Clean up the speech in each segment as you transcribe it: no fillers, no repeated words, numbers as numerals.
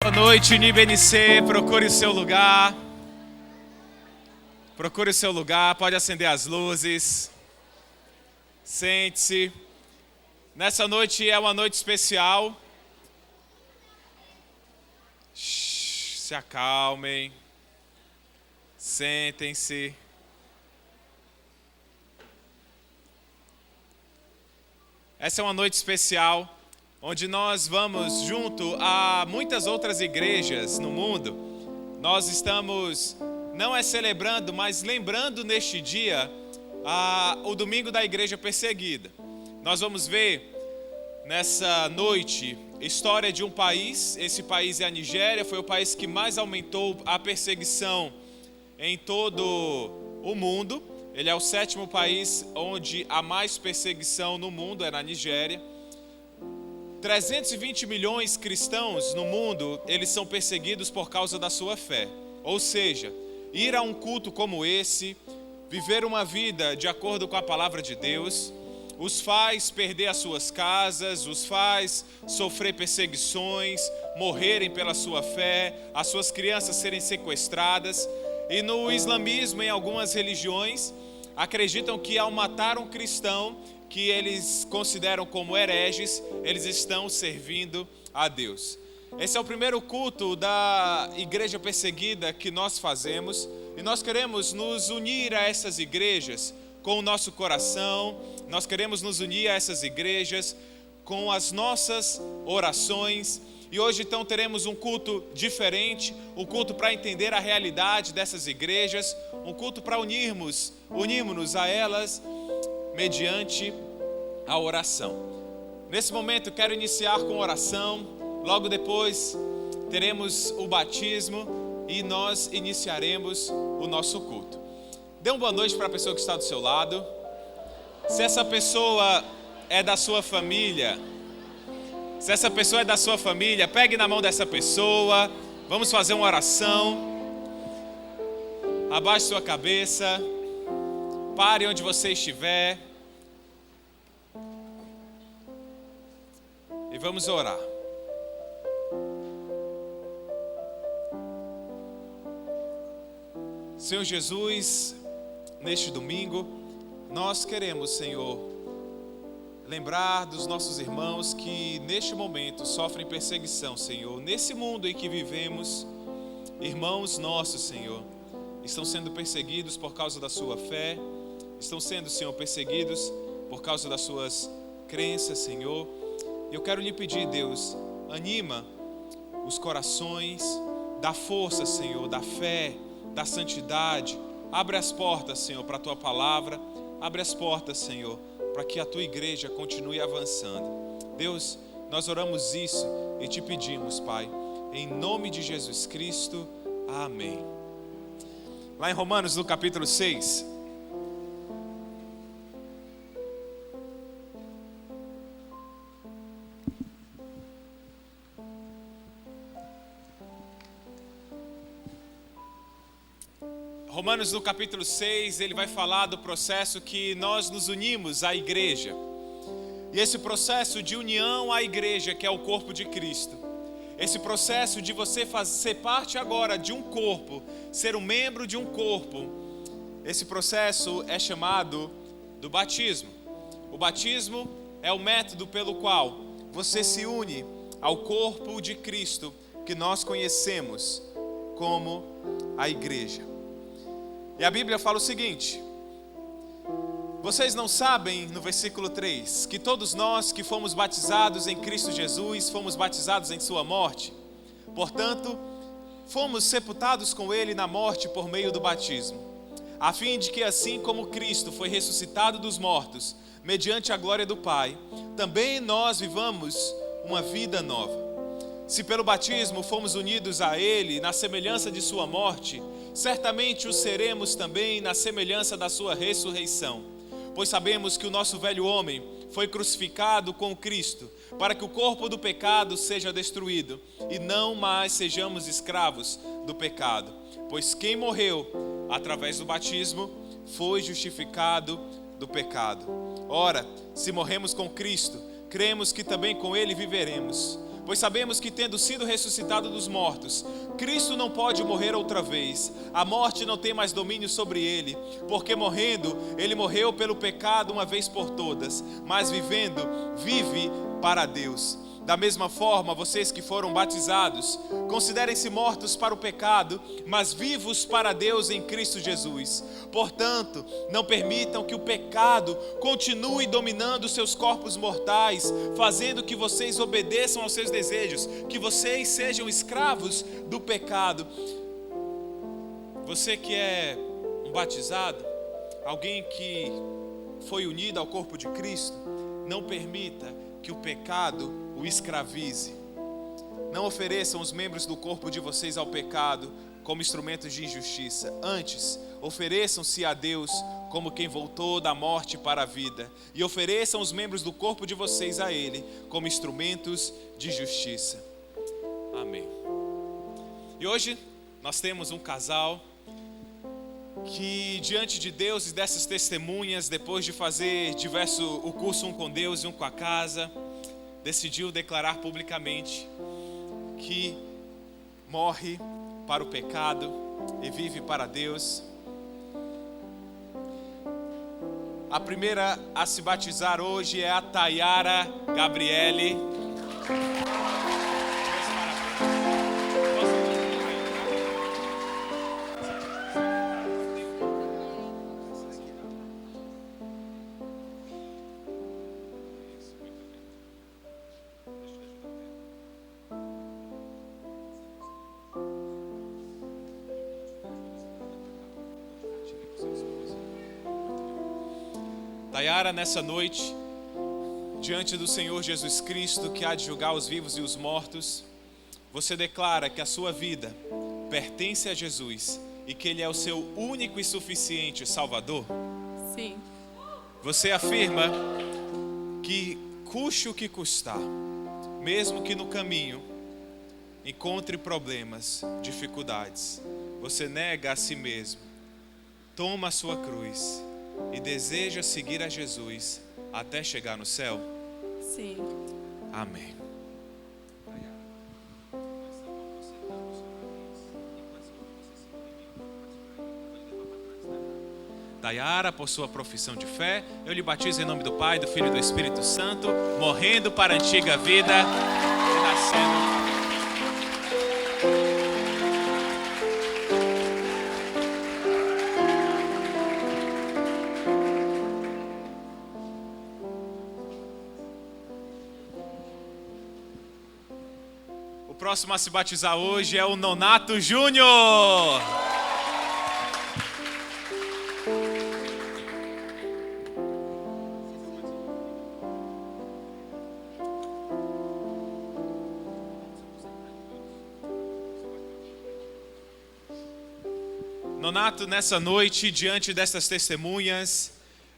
Boa noite, NIBNC, procure o seu lugar. Procure o seu lugar, pode acender as luzes. Sente-se. Nessa noite é uma noite especial. Se acalmem. Sentem-se. Essa é uma noite especial, onde nós vamos junto a muitas outras igrejas no mundo. Nós estamos, não é celebrando, mas lembrando neste dia o domingo da igreja perseguida. Nós vamos ver nessa noite história de um país. Esse país é a Nigéria, foi o país que mais aumentou a perseguição em todo o mundo. Ele é o 7º país onde há mais perseguição no mundo, é na Nigéria. 320 milhões cristãos no mundo, eles são perseguidos por causa da sua fé. Ou seja, ir a um culto como esse, viver uma vida de acordo com a palavra de Deus, os faz perder as suas casas, os faz sofrer perseguições, morrerem pela sua fé, as suas crianças serem sequestradas. E no islamismo, em algumas religiões, acreditam que ao matar um cristão, que eles consideram como hereges, eles estão servindo a Deus. Esse é o primeiro culto da igreja perseguida que nós fazemos, e nós queremos nos unir a essas igrejas com o nosso coração, nós queremos nos unir a essas igrejas com as nossas orações. E hoje então teremos um culto diferente, um culto para entender a realidade dessas igrejas, um culto para unirmos-nos a elas mediante a oração. Nesse momento quero iniciar com oração, logo depois teremos o batismo e nós iniciaremos o nosso culto. Dê uma boa noite para a pessoa que está do seu lado. Se essa pessoa é da sua família, pegue na mão dessa pessoa, vamos fazer uma oração. Abaixe sua cabeça, pare onde você estiver e vamos orar. Senhor Jesus, neste domingo, nós queremos, Senhor, lembrar dos nossos irmãos que neste momento sofrem perseguição, Senhor. Nesse mundo em que vivemos, irmãos nossos, Senhor, estão sendo perseguidos por causa da sua fé, estão sendo, Senhor, perseguidos por causa das suas crenças, Senhor. Eu quero lhe pedir, Deus, anima os corações, dá força, Senhor, da fé, da santidade. Abre as portas, Senhor, para a Tua palavra. Abre as portas, Senhor, para que a Tua igreja continue avançando. Deus, nós oramos isso e te pedimos, Pai, em nome de Jesus Cristo. Amém. Lá em Romanos, no capítulo 6. Romanos, no capítulo 6, ele vai falar do processo que nós nos unimos à igreja. E esse processo de união à igreja, que é o corpo de Cristo. Esse processo de você ser parte agora de um corpo, ser um membro de um corpo. Esse processo é chamado do batismo. O batismo é o método pelo qual você se une ao corpo de Cristo, que nós conhecemos como a igreja. E a Bíblia fala o seguinte: vocês não sabem, no versículo 3, que todos nós que fomos batizados em Cristo Jesus, fomos batizados em sua morte? Portanto, fomos sepultados com ele na morte por meio do batismo, a fim de que assim como Cristo foi ressuscitado dos mortos, mediante a glória do Pai, também nós vivamos uma vida nova. Se pelo batismo fomos unidos a ele na semelhança de sua morte, certamente o seremos também na semelhança da sua ressurreição. Pois sabemos que o nosso velho homem foi crucificado com Cristo, para que o corpo do pecado seja destruído, e não mais sejamos escravos do pecado. Pois quem morreu através do batismo foi justificado do pecado. Ora, se morremos com Cristo, cremos que também com ele viveremos. Pois sabemos que, tendo sido ressuscitado dos mortos, Cristo não pode morrer outra vez. A morte não tem mais domínio sobre ele, porque morrendo, ele morreu pelo pecado uma vez por todas, mas vivendo, vive para Deus. Da mesma forma, vocês que foram batizados, considerem-se mortos para o pecado, mas vivos para Deus em Cristo Jesus. Portanto, não permitam que o pecado continue dominando seus corpos mortais, fazendo que vocês obedeçam aos seus desejos, que vocês sejam escravos do pecado. Você que é um batizado, alguém que foi unido ao corpo de Cristo, não permita que o pecado o escravize. Não ofereçam os membros do corpo de vocês ao pecado como instrumentos de injustiça. Antes, ofereçam-se a Deus como quem voltou da morte para a vida, e ofereçam os membros do corpo de vocês a Ele como instrumentos de justiça. Amém. E hoje nós temos um casal que, diante de Deus e dessas testemunhas, depois de fazer o curso Um com Deus e Um com a Casa, decidiu declarar publicamente que morre para o pecado e vive para Deus. A primeira a se batizar hoje é a Tayara Gabriele. Tayara, nessa noite, diante do Senhor Jesus Cristo, que há de julgar os vivos e os mortos, você declara que a sua vida pertence a Jesus e que Ele é o seu único e suficiente Salvador? Sim. Você afirma que, custe o que custar, mesmo que no caminho encontre problemas, dificuldades, você nega a si mesmo, toma a sua cruz e deseja seguir a Jesus até chegar no céu? Sim. Amém. Tayara, por sua profissão de fé, eu lhe batizo em nome do Pai, do Filho e do Espírito Santo, morrendo para a antiga vida e nascendo. O próximo a se batizar hoje é o Nonato Júnior. Nonato, nessa noite, diante destas testemunhas,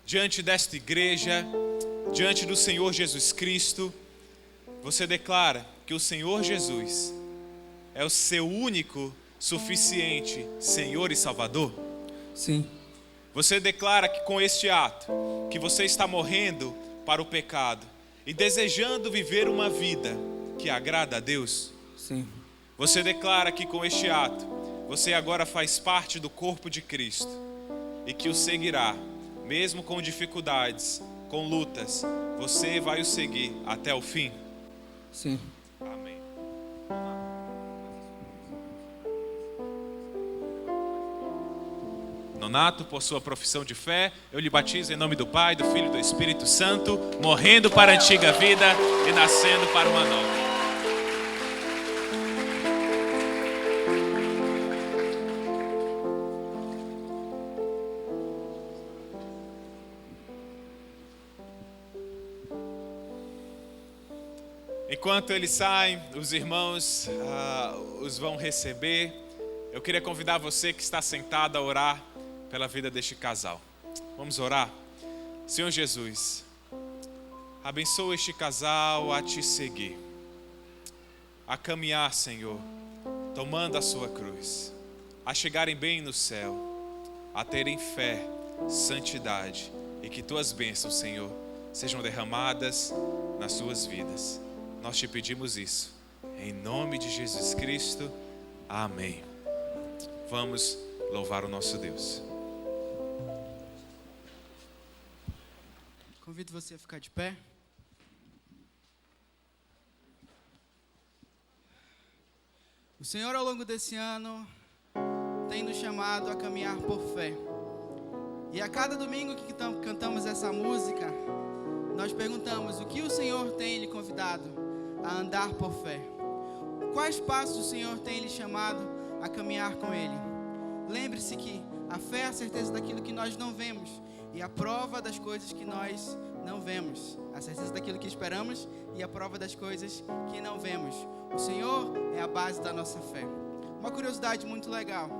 diante desta igreja, diante do Senhor Jesus Cristo, você declara que o Senhor Jesus é o seu único, suficiente Senhor e Salvador? Sim. Você declara que com este ato, que você está morrendo para o pecado e desejando viver uma vida que agrada a Deus? Sim. Você declara que com este ato, você agora faz parte do corpo de Cristo e que o seguirá, mesmo com dificuldades, com lutas, você vai o seguir até o fim? Sim. Amém. Nonato, por sua profissão de fé, eu lhe batizo em nome do Pai, do Filho e do Espírito Santo, morrendo para a antiga vida e nascendo para uma nova. Enquanto eles saem, os irmãos os vão receber. Eu queria convidar você que está sentado a orar pela vida deste casal. Vamos orar? Senhor Jesus, abençoa este casal a te seguir, a caminhar, Senhor, tomando a sua cruz, a chegarem bem no céu, a terem fé, santidade e que tuas bênçãos, Senhor, sejam derramadas nas suas vidas. Nós te pedimos isso, Em nome de Jesus Cristo, amém. Vamos louvar o nosso Deus. Convido você a ficar de pé. O Senhor, ao longo desse ano, tem nos chamado a caminhar por fé. E a cada domingo que cantamos essa música, nós perguntamos: o que o Senhor tem lhe convidado a andar por fé? Quais passos o Senhor tem lhe chamado a caminhar com Ele? Lembre-se que a fé é a certeza daquilo que nós não vemos e a prova das coisas que nós não vemos. A certeza daquilo que esperamos e a prova das coisas que não vemos. O Senhor é a base da nossa fé. Uma curiosidade muito legal: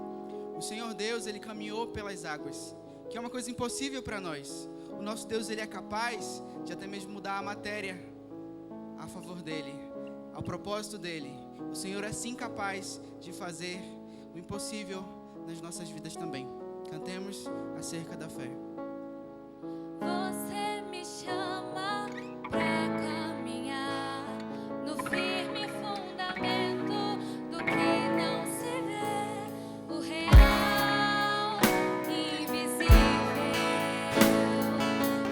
o Senhor Deus, Ele caminhou pelas águas, que é uma coisa impossível para nós. O nosso Deus, Ele é capaz de até mesmo mudar a matéria a favor dEle, ao propósito dEle. O Senhor é sim capaz de fazer o impossível nas nossas vidas também. Cantemos acerca da fé. Você me chama pra caminhar no firme fundamento do que não se vê, o real, invisível,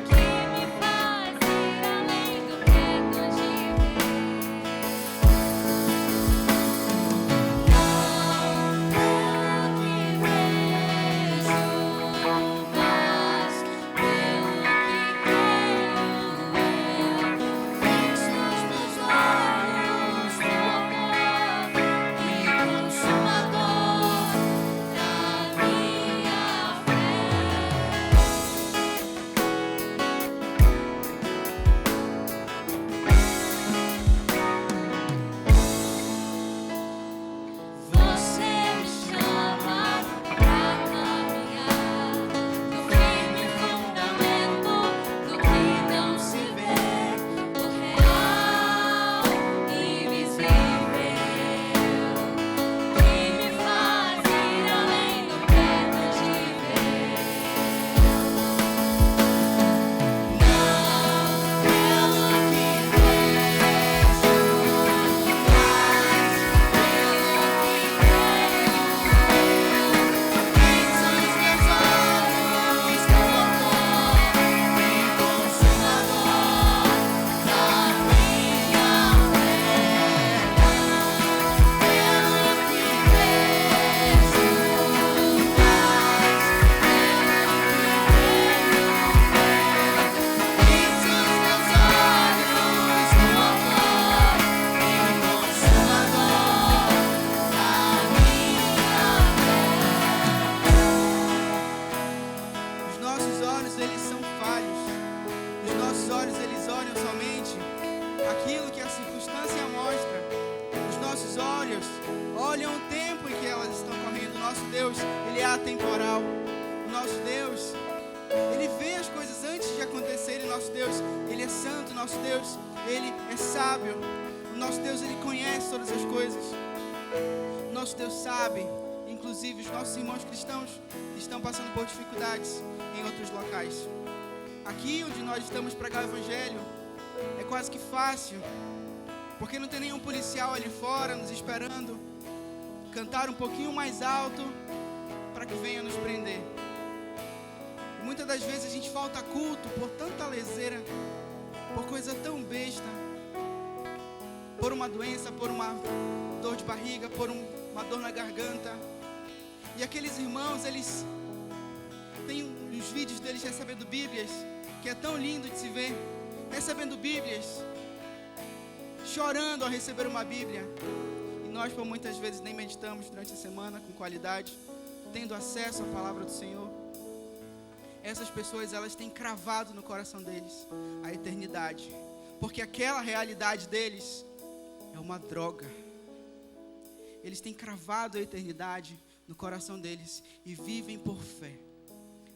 que me faz ir além do que é tangível. Olham o tempo em que elas estão correndo. O nosso Deus, Ele é atemporal. O nosso Deus, Ele vê as coisas antes de acontecerem. O nosso Deus, Ele é santo. O nosso Deus, Ele é sábio. O nosso Deus, Ele conhece todas as coisas. O nosso Deus sabe, inclusive, os nossos irmãos cristãos que estão passando por dificuldades em outros locais. Aqui onde nós estamos pregar o Evangelho é quase que fácil, porque não tem nenhum policial ali fora nos esperando cantar um pouquinho mais alto para que venha nos prender. E muitas das vezes a gente falta culto por tanta leseira, por coisa tão besta, por uma doença, por uma dor de barriga, por uma dor na garganta. E aqueles irmãos, eles têm os vídeos deles recebendo Bíblias, que é tão lindo de se ver, recebendo Bíblias, chorando ao receber uma Bíblia. E nós, por muitas vezes, nem meditamos durante a semana com qualidade, tendo acesso à palavra do Senhor. Essas pessoas, elas têm cravado no coração deles a eternidade, porque aquela realidade deles é uma droga. Eles têm cravado a eternidade no coração deles e vivem por fé.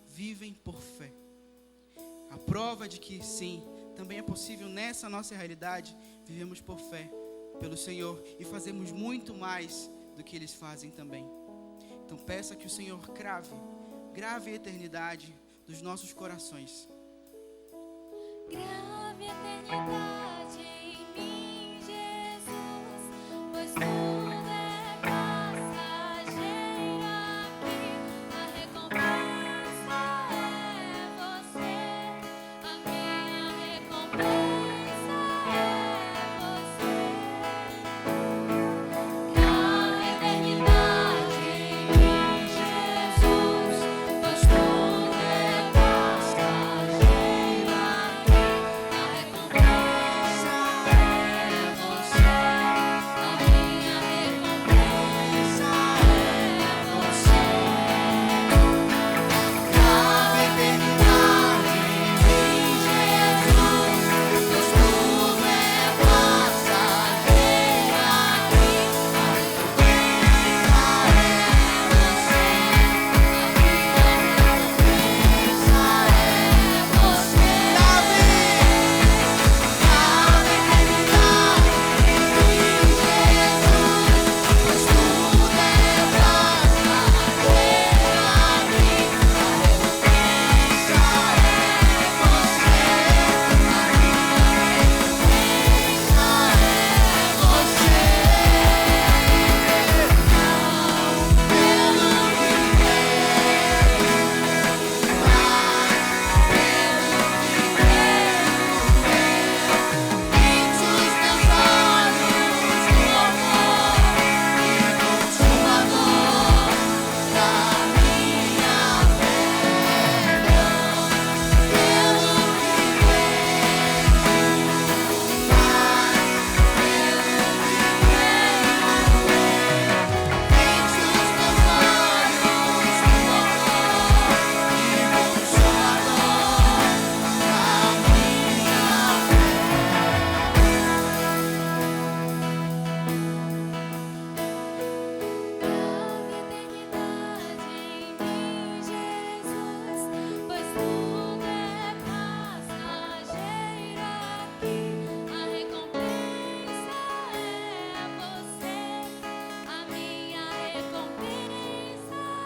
Vivem por fé. A prova de que sim, também é possível nessa nossa realidade, vivemos por fé pelo Senhor e fazemos muito mais do que eles fazem também. Então peça que o Senhor grave a eternidade dos nossos corações. Grave a eternidade em mim, Jesus.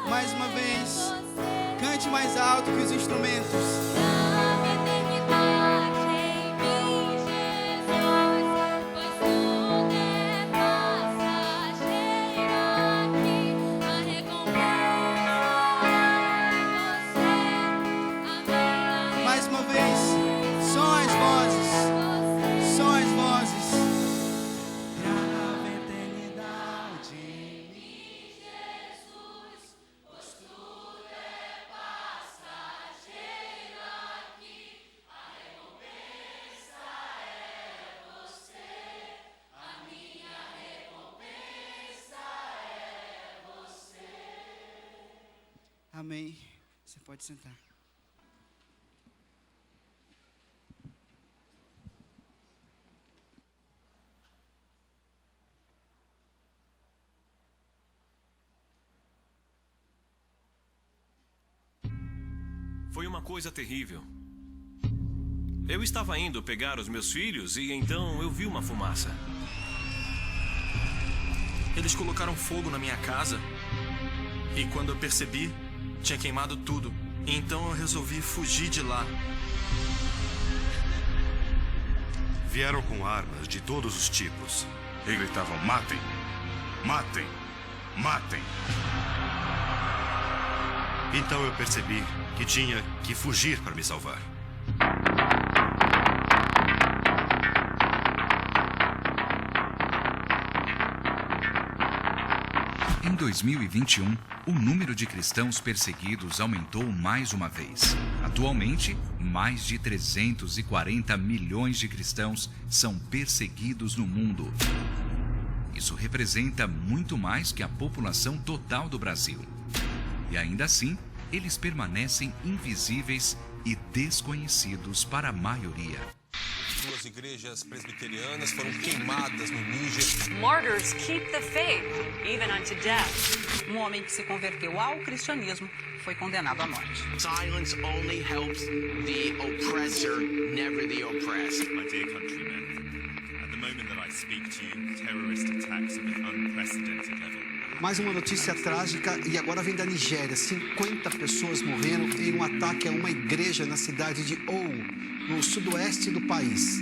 Mais uma vez, cante mais alto que os instrumentos. Mais uma vez, som as vozes, som as vozes. Grava a eternidade em mim, Jesus, pois tudo é passageiro aqui. A recompensa é você, a minha recompensa é você. Amém. Você pode sentar. Foi uma coisa terrível. Eu estava indo pegar os meus filhos e então eu vi uma fumaça. Eles colocaram fogo na minha casa e quando eu percebi, tinha queimado tudo. Então eu resolvi fugir de lá. Vieram com armas de todos os tipos e gritavam: matem, matem, matem. Então eu percebi que tinha que fugir para me salvar. Em 2021, o número de cristãos perseguidos aumentou mais uma vez. Atualmente, mais de 340 milhões de cristãos são perseguidos no mundo. Isso representa muito mais que a população total do Brasil. E ainda assim, eles permanecem invisíveis e desconhecidos para a maioria. Duas igrejas presbiterianas foram queimadas no Níger. Martyrs keep the faith, even unto death. Um homem que se converteu ao cristianismo foi condenado à morte. Silence only helps the oppressor, never the oppressed. My dear countrymen, at the moment that I speak to you, terrorist attacks of an unprecedented level. Mais uma notícia trágica e agora vem da Nigéria. 50 pessoas morreram em um ataque a uma igreja na cidade de Ou, no sudoeste do país.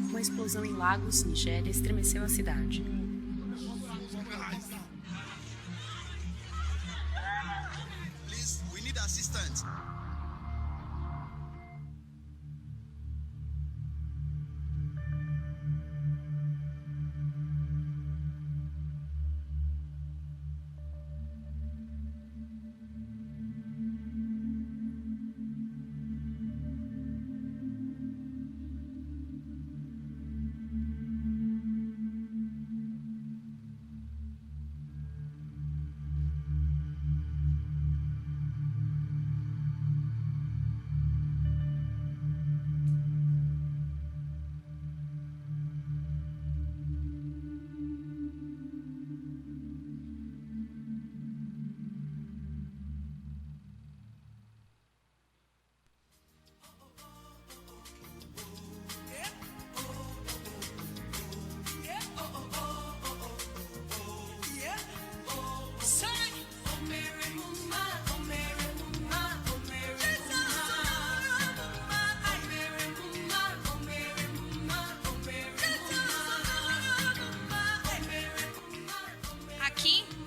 Uma explosão em Lagos, Nigéria, estremeceu a cidade. Please, we need assistance.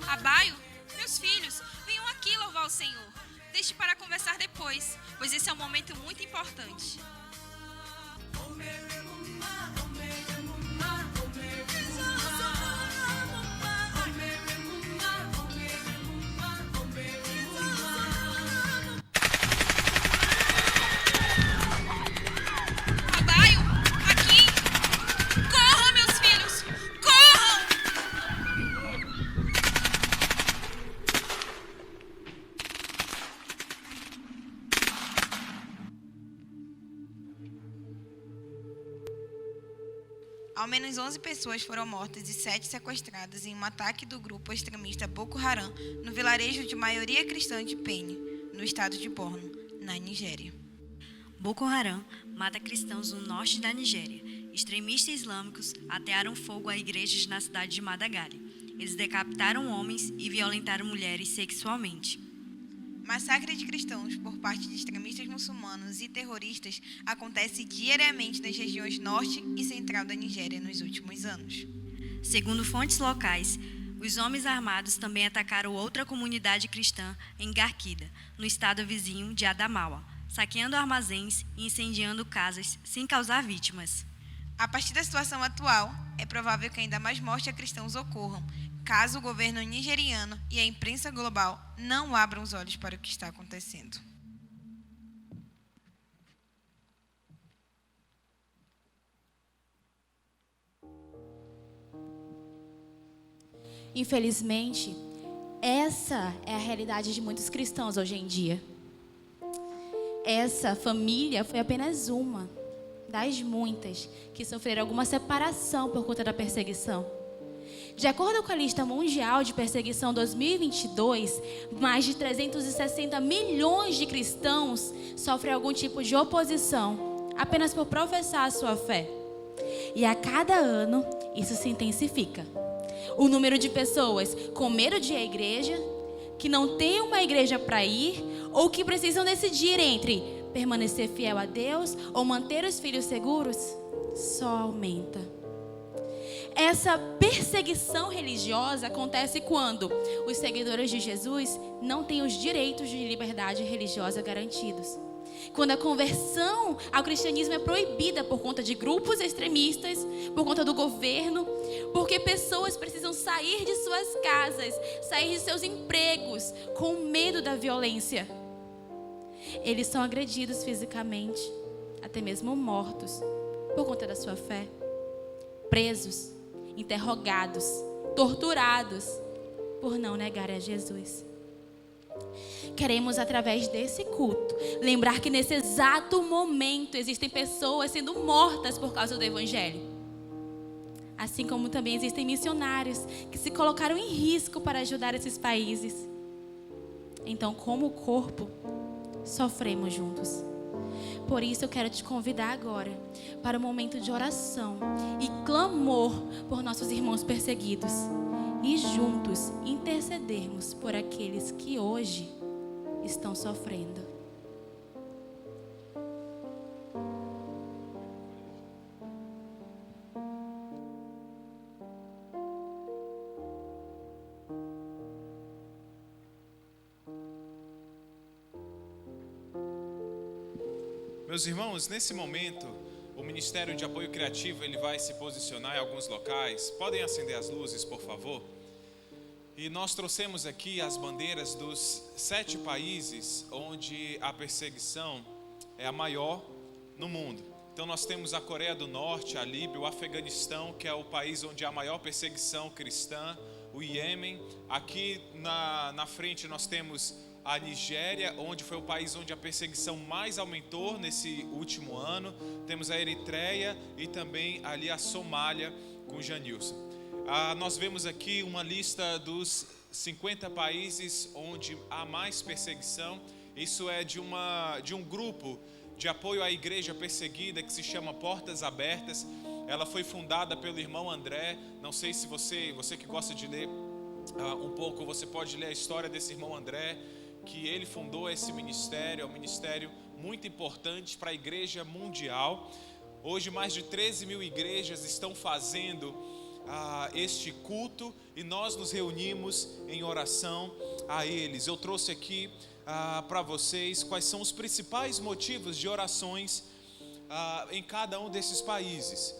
Abaio, meus filhos, venham aqui louvar o Senhor. Deixe para conversar depois, pois esse é um momento muito importante. Abaio, aqui! Corram, meus filhos! Corram! Ao menos 11 pessoas foram mortas e 7 sequestradas em um ataque do grupo extremista Boko Haram no vilarejo de maioria cristã de Peni, no estado de Borno, na Nigéria. Boko Haram mata cristãos no norte da Nigéria extremistas islâmicos atearam fogo a igrejas na cidade de Madagali. Eles decapitaram homens e violentaram mulheres sexualmente. Massacre de cristãos por parte de extremistas muçulmanos e terroristas acontece diariamente nas regiões norte e central da Nigéria nos últimos anos. Segundo fontes locais, os homens armados também atacaram outra comunidade cristã em Garkida, no estado vizinho de Adamawa, saqueando armazéns e incendiando casas sem causar vítimas. A partir da situação atual, é provável que ainda mais mortes a cristãos ocorram, caso o governo nigeriano e a imprensa global não abram os olhos para o que está acontecendo. Infelizmente, essa é a realidade de muitos cristãos hoje em dia. Essa família foi apenas uma das muitas que sofreram alguma separação por conta da perseguição. De acordo com a lista mundial de perseguição 2022, mais de 360 milhões de cristãos sofrem algum tipo de oposição apenas por professar a sua fé. E a cada ano, isso se intensifica. O número de pessoas com medo de ir à igreja, que não têm uma igreja para ir, ou que precisam decidir entre permanecer fiel a Deus ou manter os filhos seguros, só aumenta. Essa perseguição religiosa acontece quando os seguidores de Jesus não têm os direitos de liberdade religiosa garantidos. Quando a conversão ao cristianismo é proibida por conta de grupos extremistas, por conta do governo, porque pessoas precisam sair de suas casas, sair de seus empregos, com medo da violência. Eles são agredidos fisicamente, até mesmo mortos, por conta da sua fé. Presos, interrogados, torturados, por não negar a Jesus. Queremos, através desse culto, lembrar que nesse exato momento existem pessoas sendo mortas por causa do Evangelho. Assim como também existem missionários que se colocaram em risco para ajudar esses países. Então, como corpo, sofremos juntos. Por isso eu quero te convidar agora para um momento de oração e clamor por nossos irmãos perseguidos. E juntos intercedermos por aqueles que hoje estão sofrendo. Meus irmãos, nesse momento, o Ministério de Apoio Criativo ele vai se posicionar em alguns locais. Podem acender as luzes, por favor? E nós trouxemos aqui as bandeiras dos 7 países onde a perseguição é a maior no mundo. Então nós temos a Coreia do Norte, a Líbia, o Afeganistão, que é o país onde há a maior perseguição cristã, o Iêmen. Aqui na frente nós temos a Nigéria, onde foi o país onde a perseguição mais aumentou nesse último ano. Temos a Eritreia e também ali a Somália com o Janilson. Nós vemos aqui uma lista dos 50 países onde há mais perseguição. Isso é de um grupo de apoio à igreja perseguida que se chama Portas Abertas. Ela foi fundada pelo irmão André. Não sei se você que gosta de ler um pouco, você pode ler a história desse irmão André, que ele fundou esse ministério. É um ministério muito importante para a igreja mundial. Hoje mais de 13 mil igrejas estão fazendo este culto e nós nos reunimos em oração a eles. Eu trouxe aqui para vocês quais são os principais motivos de orações em cada um desses países.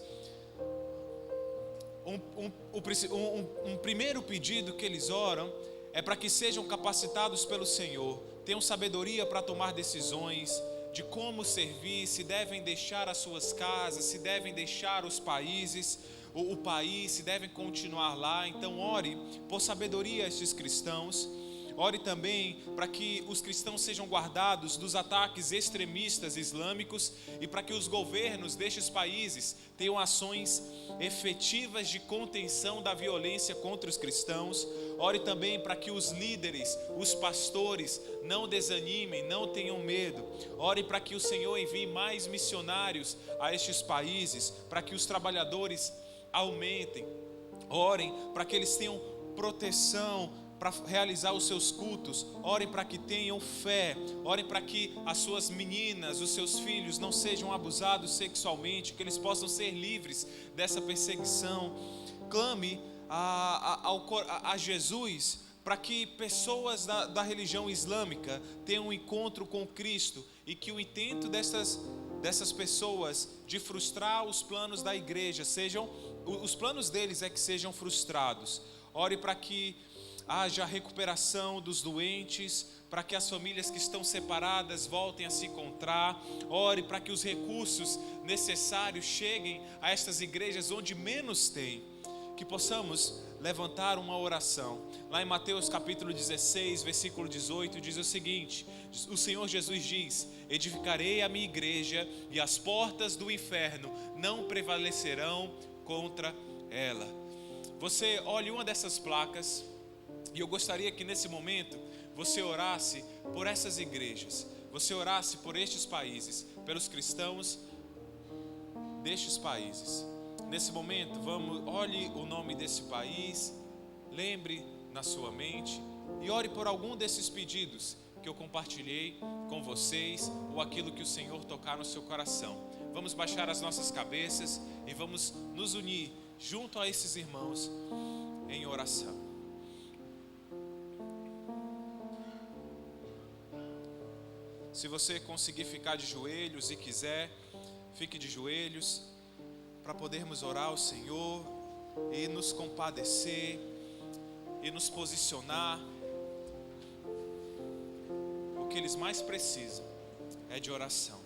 Um primeiro pedido que eles oram é para que sejam capacitados pelo Senhor, tenham sabedoria para tomar decisões de como servir, se devem deixar as suas casas, se devem deixar os países, o país, se devem continuar lá. Então ore por sabedoria a estes cristãos. Ore também para que os cristãos sejam guardados dos ataques extremistas islâmicos e para que os governos destes países tenham ações efetivas de contenção da violência contra os cristãos. Ore também para que os líderes, os pastores, não desanimem, não tenham medo. Ore para que o Senhor envie mais missionários a estes países, para que os trabalhadores aumentem. Orem para que eles tenham proteção para realizar os seus cultos. Orem para que tenham fé. Orem para que as suas meninas, os seus filhos não sejam abusados sexualmente, que eles possam ser livres dessa perseguição. Clame a Jesus para que pessoas da religião islâmica tenham um encontro com Cristo e que o intento dessas pessoas de frustrar os planos da igreja os planos deles é que sejam frustrados. Ore para que haja recuperação dos doentes, para que as famílias que estão separadas voltem a se encontrar. Ore para que os recursos necessários cheguem a estas igrejas onde menos tem. Que possamos levantar uma oração. Lá em Mateus capítulo 16, versículo 18, diz o seguinte: o Senhor Jesus diz: edificarei a minha igreja e as portas do inferno não prevalecerão contra ela. Você olhe uma dessas placas e eu gostaria que nesse momento você orasse por essas igrejas, você orasse por estes países, pelos cristãos destes países. Nesse momento, olhe o nome desse país, lembre na sua mente e ore por algum desses pedidos que eu compartilhei com vocês ou aquilo que o Senhor tocar no seu coração. Vamos baixar as nossas cabeças e vamos nos unir junto a esses irmãos em oração. Se você conseguir ficar de joelhos e quiser, fique de joelhos para podermos orar ao Senhor e nos compadecer e nos posicionar. O que eles mais precisam é de oração.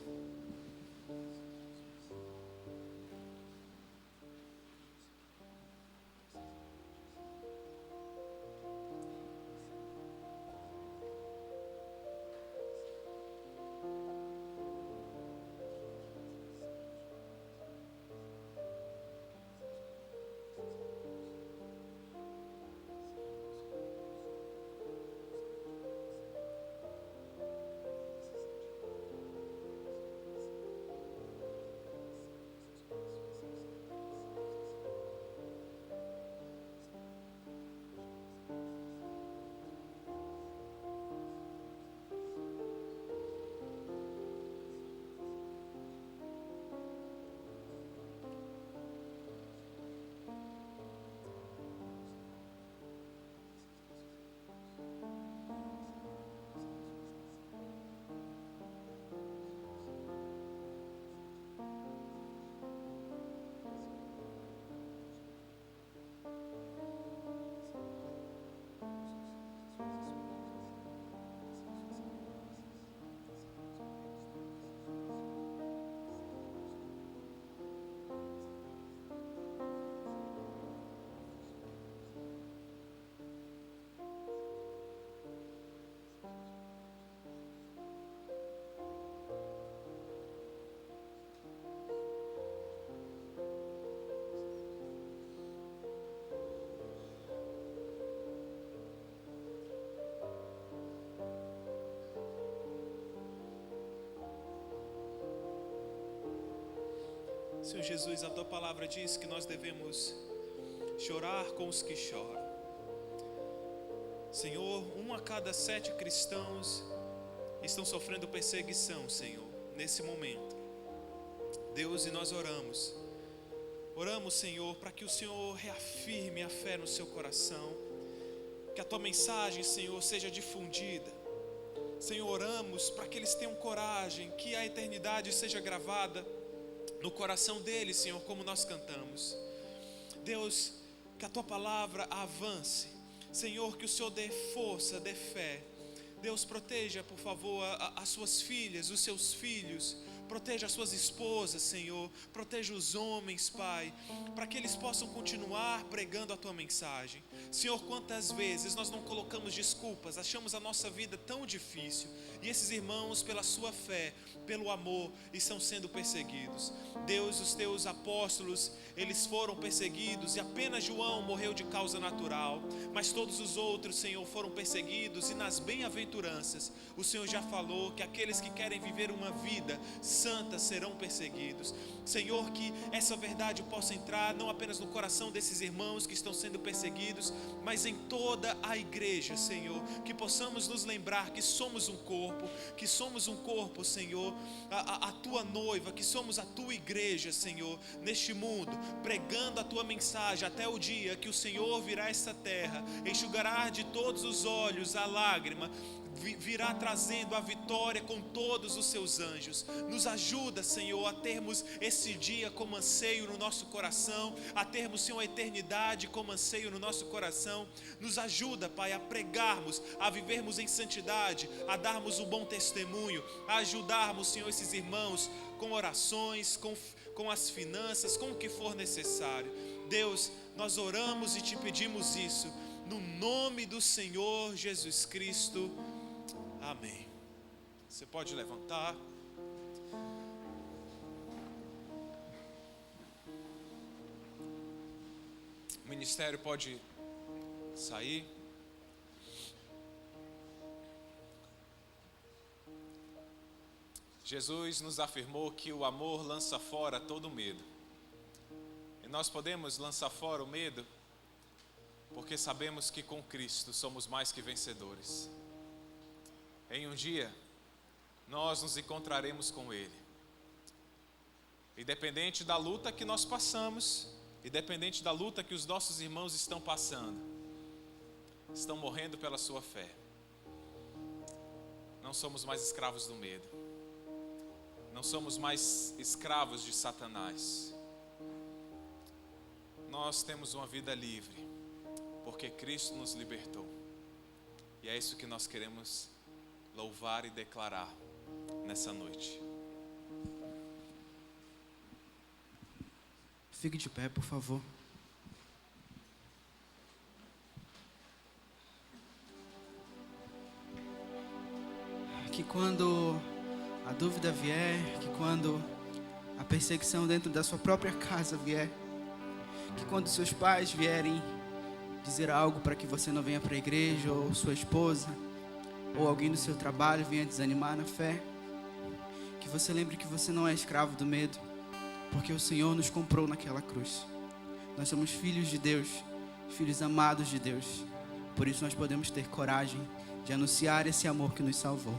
Senhor Jesus, a Tua palavra diz que nós devemos chorar com os que choram. Senhor, 1 a cada 7 cristãos estão sofrendo perseguição, Senhor, nesse momento. Deus, e nós oramos. Oramos, Senhor, para que o Senhor reafirme a fé no seu coração, que a Tua mensagem, Senhor, seja difundida. Senhor, oramos para que eles tenham coragem, que a eternidade seja gravada no coração deles, Senhor, como nós cantamos. Deus, que a Tua palavra avance. Senhor, que o Senhor dê força, dê fé. Deus, proteja, por favor, as suas filhas, os seus filhos. Proteja as suas esposas, Senhor. Proteja os homens, Pai, para que eles possam continuar pregando a Tua mensagem. Senhor, quantas vezes nós não colocamos desculpas, achamos a nossa vida tão difícil, e esses irmãos, pela sua fé, pelo amor, estão sendo perseguidos. Deus, os Teus apóstolos, eles foram perseguidos, e apenas João morreu de causa natural, mas todos os outros, Senhor, foram perseguidos, e nas bem-aventuranças o Senhor já falou que aqueles que querem viver uma vida santa serão perseguidos. Senhor, que essa verdade possa entrar não apenas no coração desses irmãos que estão sendo perseguidos, mas em toda a igreja, Senhor, que possamos nos lembrar que somos um corpo, Senhor, a Tua noiva, que somos a Tua igreja, Senhor, neste mundo, pregando a Tua mensagem até o dia que o Senhor virá a esta terra, enxugará de todos os olhos a lágrima, virá trazendo a vitória com todos os seus anjos. Nos ajuda, Senhor, a termos esse dia como anseio no nosso coração, a termos, Senhor, a eternidade como anseio no nosso coração. Nos ajuda, Pai, a pregarmos, a vivermos em santidade, a darmos um bom testemunho, a ajudarmos, Senhor, esses irmãos com orações, com as finanças, com o que for necessário. Deus, nós oramos e Te pedimos isso no nome do Senhor Jesus Cristo. Amém. Você pode levantar. O ministério pode sair. Jesus nos afirmou que o amor lança fora todo medo. E nós podemos lançar fora o medo porque sabemos que com Cristo somos mais que vencedores. Em um dia, nós nos encontraremos com Ele. Independente da luta que nós passamos, independente da luta que os nossos irmãos estão passando, estão morrendo pela sua fé. Não somos mais escravos do medo. Não somos mais escravos de Satanás. Nós temos uma vida livre, porque Cristo nos libertou. E é isso que nós queremos louvar e declarar nessa noite. Fique de pé, por favor. Que quando a dúvida vier, que quando a perseguição dentro da sua própria casa vier, que quando seus pais vierem dizer algo para que você não venha para a igreja, ou sua esposa, ou alguém do seu trabalho venha desanimar na fé, que você lembre que você não é escravo do medo, porque o Senhor nos comprou naquela cruz. Nós somos filhos de Deus, filhos amados de Deus. Por isso nós podemos ter coragem de anunciar esse amor que nos salvou.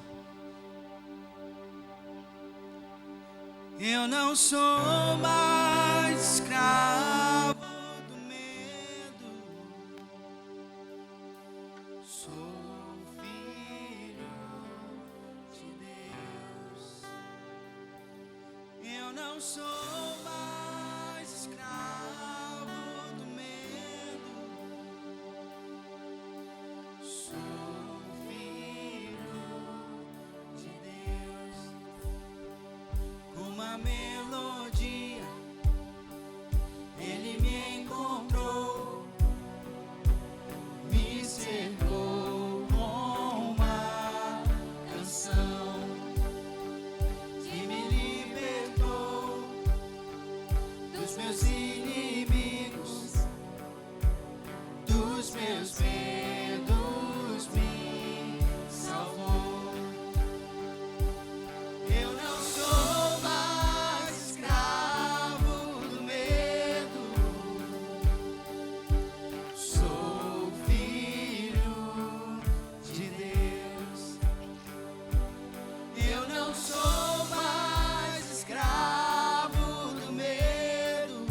Eu não sou mais escravo do medo, sou filho de Deus. Eu não sou mais escravo do medo, sou filho de Deus. Com uma melodia, Ele me encontrou, me cercou com uma canção que me libertou dos meus inimigos, dos meus medos, me salvou. Eu não sou mais escravo do medo, sou filho de Deus. Eu não sou mais escravo do medo,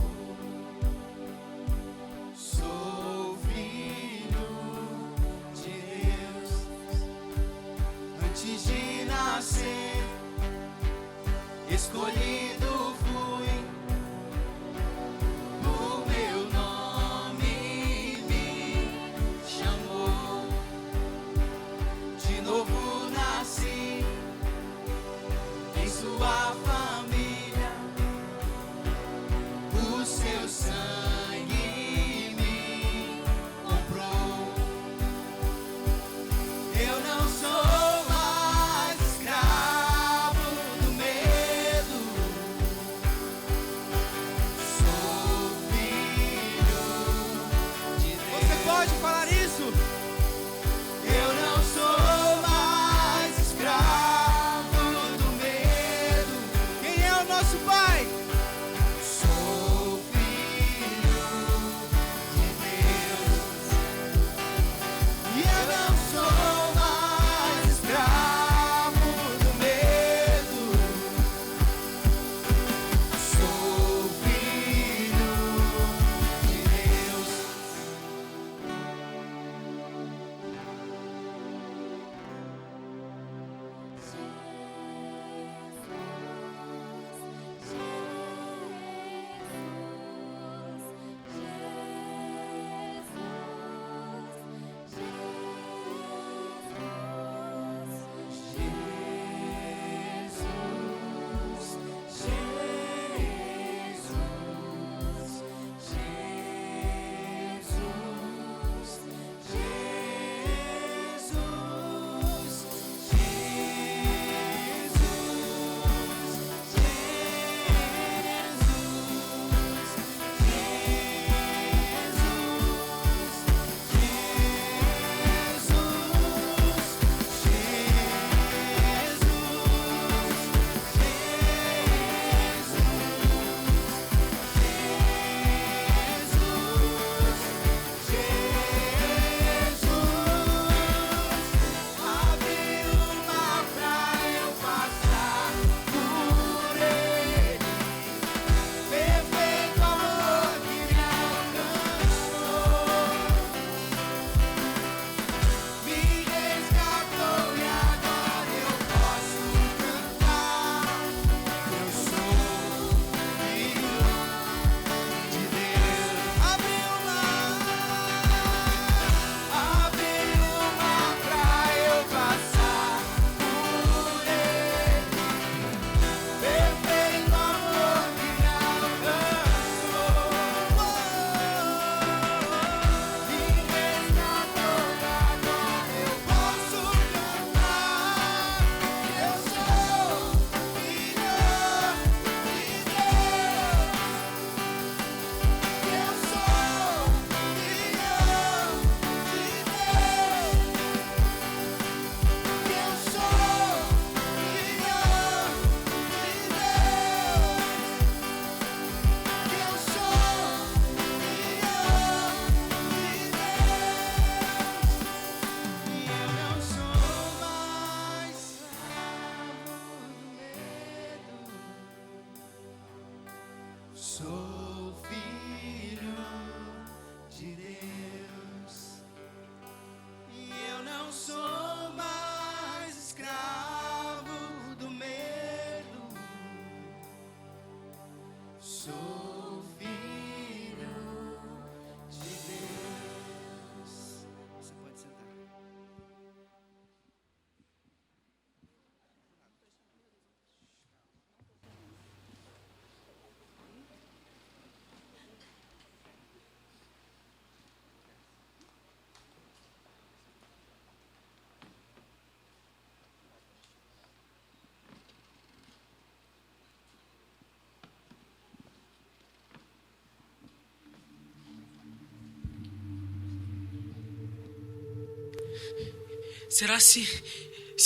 Será se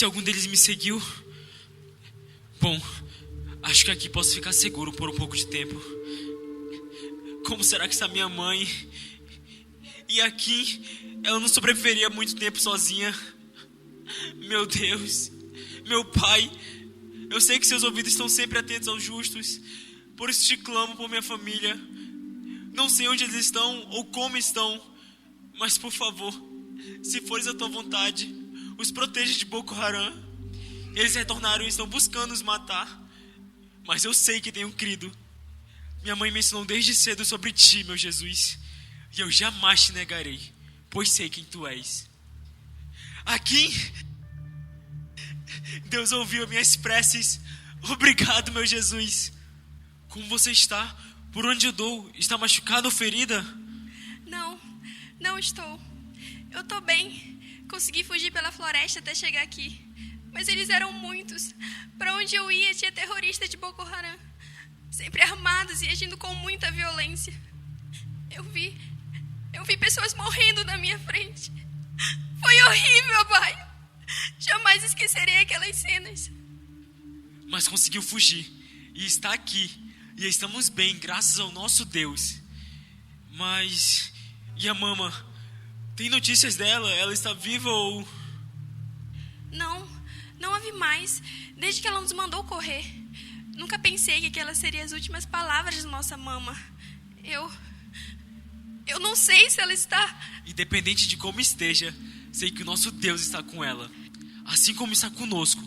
algum deles me seguiu? Bom, acho que aqui posso ficar seguro por um pouco de tempo. Como será que está minha mãe? E aqui, ela não sobreviveria muito tempo sozinha. Meu Deus, meu Pai, eu sei que seus ouvidos estão sempre atentos aos justos. Por isso te clamo por minha família. Não sei onde eles estão ou como estão, mas por favor, se fores a tua vontade, os proteja de Boko Haram. Eles retornaram e estão buscando nos matar, mas eu sei que tenho crido. Minha mãe me ensinou desde cedo sobre ti, meu Jesus, e eu jamais te negarei, pois sei quem tu és. Aqui, Deus ouviu minhas preces. Obrigado, meu Jesus. Como você está? Por onde eu dou? Está machucada ou ferida? Não estou. Eu estou bem. Consegui fugir pela floresta até chegar aqui. Mas eles eram muitos. Para onde eu ia tinha terroristas de Boko Haram, sempre armados e agindo com muita violência. Eu vi pessoas morrendo na minha frente. Foi horrível, pai. Jamais esquecerei aquelas cenas. Mas conseguiu fugir e está aqui. E estamos bem, graças ao nosso Deus. Mas... e a mama? Tem notícias dela? Ela está viva ou... Não a vi mais, desde que ela nos mandou correr. Nunca pensei que aquelas seriam as últimas palavras da nossa mama. Eu não sei se ela está... Independente de como esteja, sei que o nosso Deus está com ela, assim como está conosco,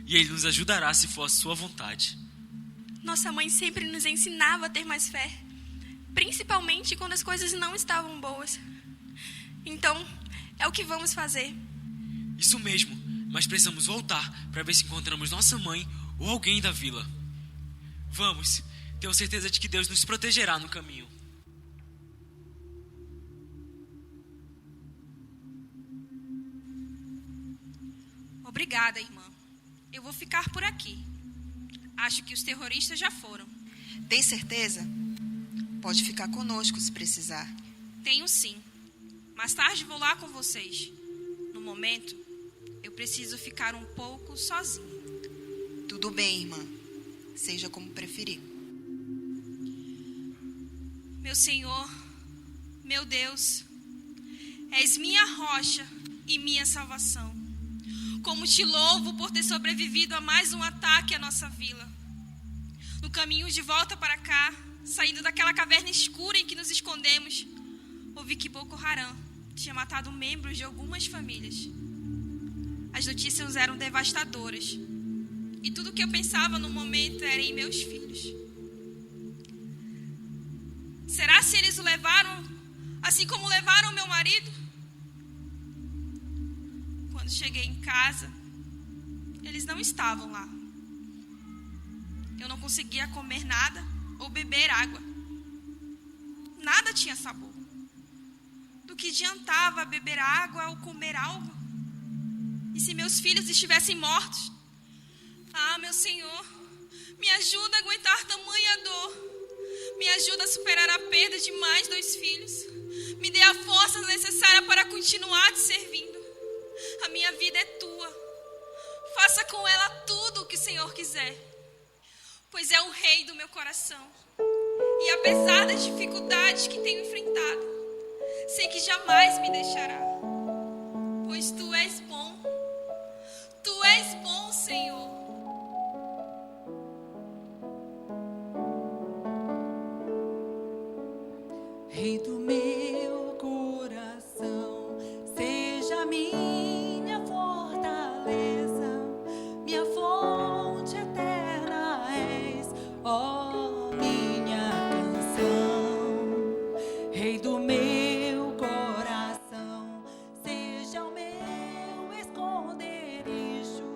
e Ele nos ajudará se for a sua vontade. Nossa mãe sempre nos ensinava a ter mais fé, principalmente quando as coisas não estavam boas. Então, é o que vamos fazer. Isso mesmo, mas precisamos voltar para ver se encontramos nossa mãe ou alguém da vila. Vamos, tenho certeza de que Deus nos protegerá no caminho. Obrigada, irmã. Eu vou ficar por aqui. Acho que os terroristas já foram. Tem certeza? Pode ficar conosco se precisar. Tenho sim. Mais tarde vou lá com vocês. No momento, eu preciso ficar um pouco sozinha. Tudo bem, irmã. Seja como preferir. Meu Senhor, meu Deus, és minha rocha e minha salvação. Como te louvo por ter sobrevivido a mais um ataque à nossa vila. No caminho de volta para cá, saindo daquela caverna escura em que nos escondemos, ouvi que Boko Haram tinha matado membros de algumas famílias. As notícias eram devastadoras. E tudo o que eu pensava no momento era em meus filhos. Será se eles o levaram, assim como levaram meu marido? Quando cheguei em casa, eles não estavam lá. Eu não conseguia comer nada ou beber água. Nada tinha sabor. Do que adiantava beber água ou comer algo? E se meus filhos estivessem mortos? Ah, meu Senhor, me ajuda a aguentar tamanha dor. Me ajuda a superar a perda de mais 2 filhos. Me dê a força necessária para continuar te servindo. A minha vida é tua. Faça com ela tudo o que o Senhor quiser, pois é o rei do meu coração. E apesar das dificuldades que tenho enfrentado, sei que jamais me deixará, pois tu és bom. Tu és bom, Senhor. Rei do meu coração, seja minha fortaleza, minha fonte eterna és, ó minha canção. Rei do meu coração, seja o meu esconderijo,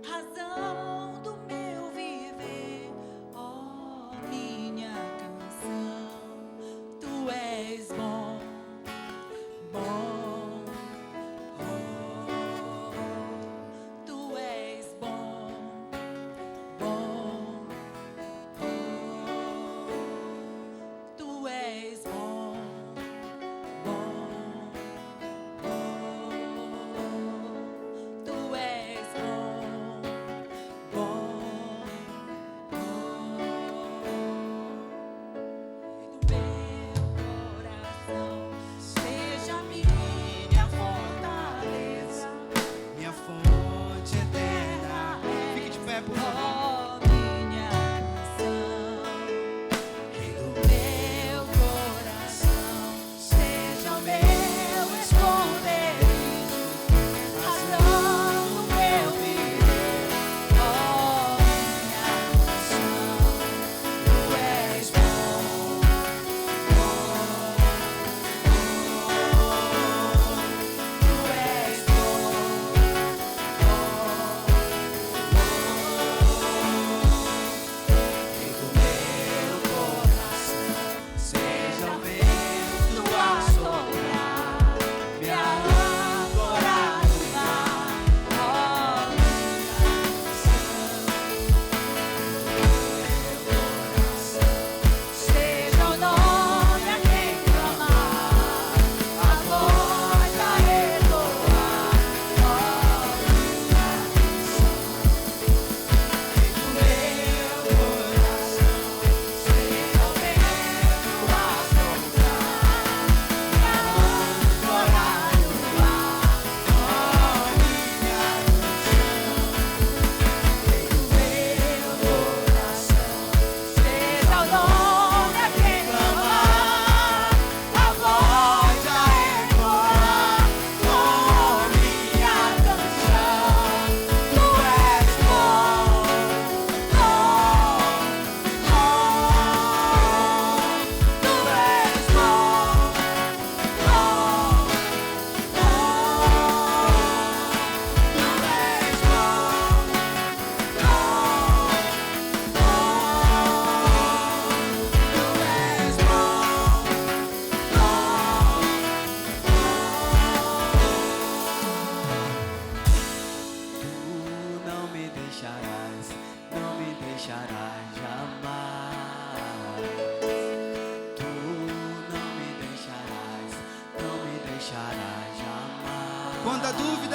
razão do meu viver, ó minha canção. Tu és bom.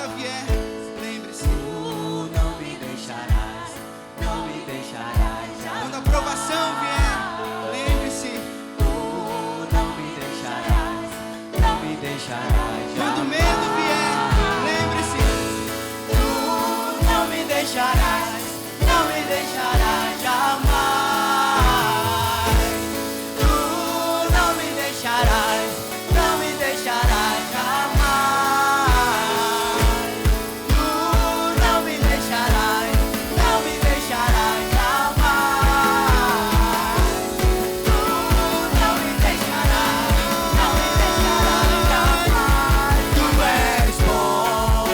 prova vier, lembre-se. Tu não me deixarás, não me deixarás jamais. Quando a provação vier, lembre-se. Tu não me deixarás, não me deixarás jamais. Quando o medo vier, lembre-se. Tu não me deixarás, não me deixarás jamais. Tu não me deixarás, não me deixarás jamais. Tu não me deixarás, não me deixarás jamais. Tu não me deixarás, não me deixarás jamais. Tu és bom,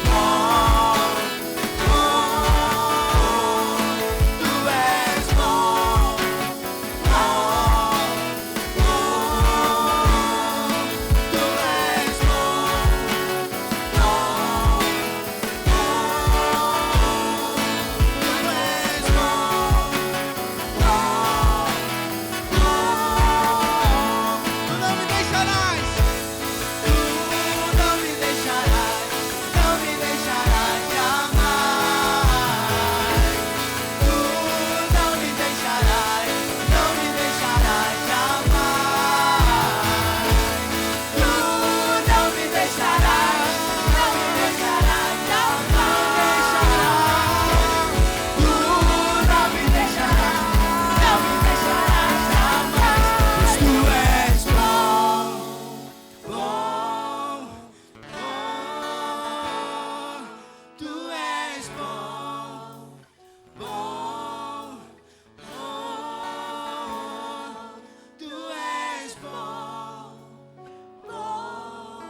bom, bom. Tu és bom, bom, bom. Tu és bom, Tu não me deixarás. tu não me deixarás, não me deixarás jamais. Tu não me deixarás, não me deixarás jamais. Tu não me deixarás, não me deixarás jamais. Tu não me deixarás, não me deixarás jamais. Pois tu és bom, Bom, bom, tu és bom, bom, bom, tu és bom, bom,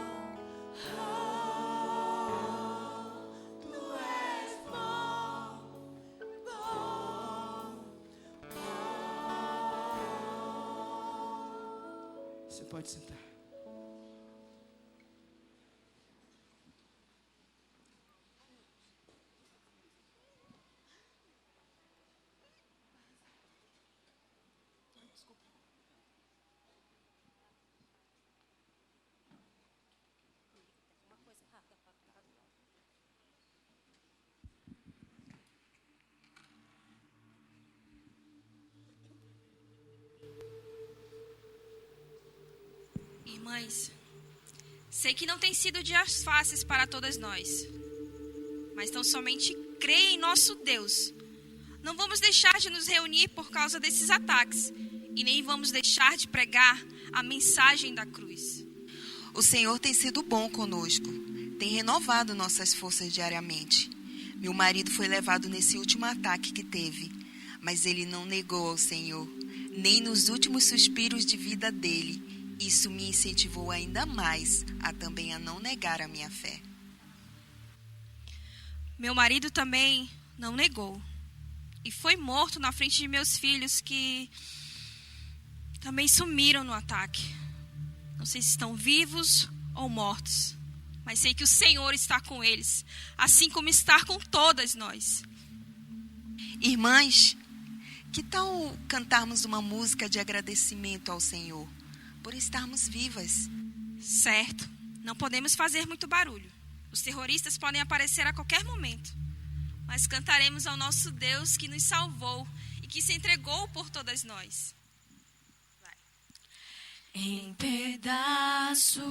tu és bom, bom. Você pode sentar. Irmãs, sei que não tem sido dias fáceis para todas nós, mas tão somente creia em nosso Deus. Não vamos deixar de nos reunir por causa desses ataques e nem vamos deixar de pregar a mensagem da cruz. O Senhor tem sido bom conosco, tem renovado nossas forças diariamente. Meu marido foi levado nesse último ataque que teve, mas ele não negou ao Senhor, nem nos últimos suspiros de vida dele. Isso me incentivou ainda mais a também a não negar a minha fé. Meu marido também não negou e foi morto na frente de meus filhos, que também sumiram no ataque. Não sei se estão vivos ou mortos, mas sei que o Senhor está com eles, assim como está com todas nós. Irmãs, que tal cantarmos uma música de agradecimento ao Senhor por estarmos vivas? Certo, não podemos fazer muito barulho. Os terroristas podem aparecer a qualquer momento, mas cantaremos ao nosso Deus que nos salvou e que se entregou por todas nós. Em pedaços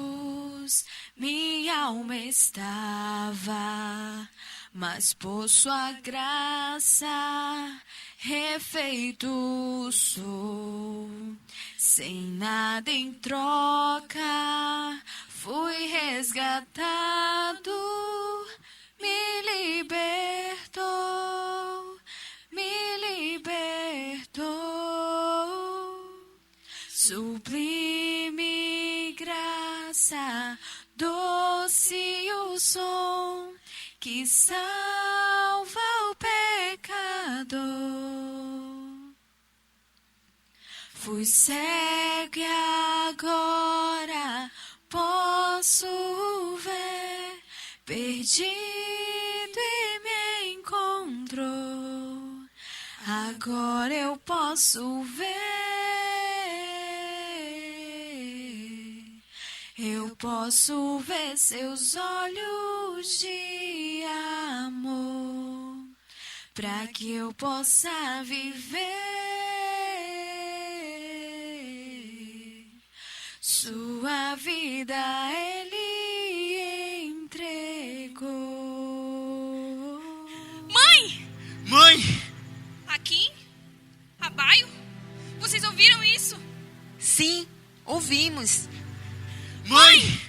minha alma estava, mas por sua graça refeito sou. Sem nada em troca fui resgatado, me libertou, me libertou. Sublime graça, doce o som que salva o pecador. Fui cego e agora posso ver, perdido e me encontrou. Agora eu posso ver. Eu posso ver seus olhos de amor, para que eu possa viver. Sua vida ele entregou. Mãe! Mãe! Aqui? Abaio? Vocês ouviram isso? Sim, ouvimos. Mãe!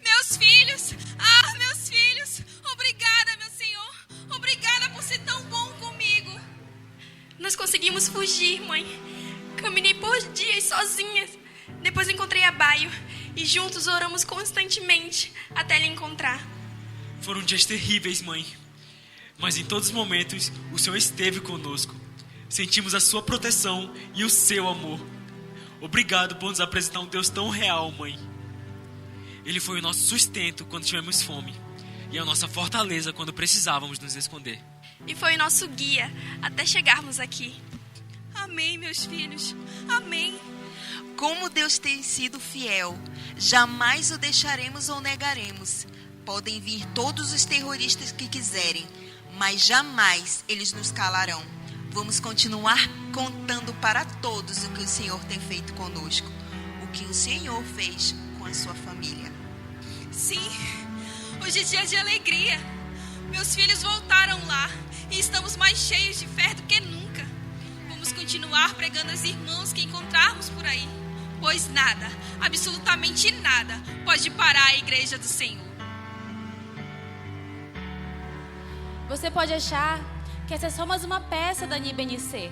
Meus filhos! Ah, meus filhos! Obrigada, meu Senhor! Obrigada por ser tão bom comigo! Nós conseguimos fugir, mãe. Caminhei por dias sozinhas. Depois encontrei Abaio e juntos oramos constantemente até lhe encontrar. Foram dias terríveis, mãe. Mas em todos os momentos, o Senhor esteve conosco. Sentimos a sua proteção e o seu amor. Obrigado por nos apresentar um Deus tão real, mãe. Ele foi o nosso sustento quando tivemos fome e a nossa fortaleza quando precisávamos nos esconder. E foi o nosso guia até chegarmos aqui. Amém, meus filhos. Amém. Como Deus tem sido fiel, jamais o deixaremos ou negaremos. Podem vir todos os terroristas que quiserem, mas jamais eles nos calarão. Vamos continuar contando para todos o que o Senhor tem feito conosco, o que o Senhor fez com a sua família. Sim, hoje é dia de alegria. Meus filhos voltaram lá e estamos mais cheios de fé do que nunca. Vamos continuar pregando aos irmãos que encontrarmos por aí, pois nada, absolutamente nada, pode parar a igreja do Senhor. Você pode achar que essa é só mais uma peça da NIBNC,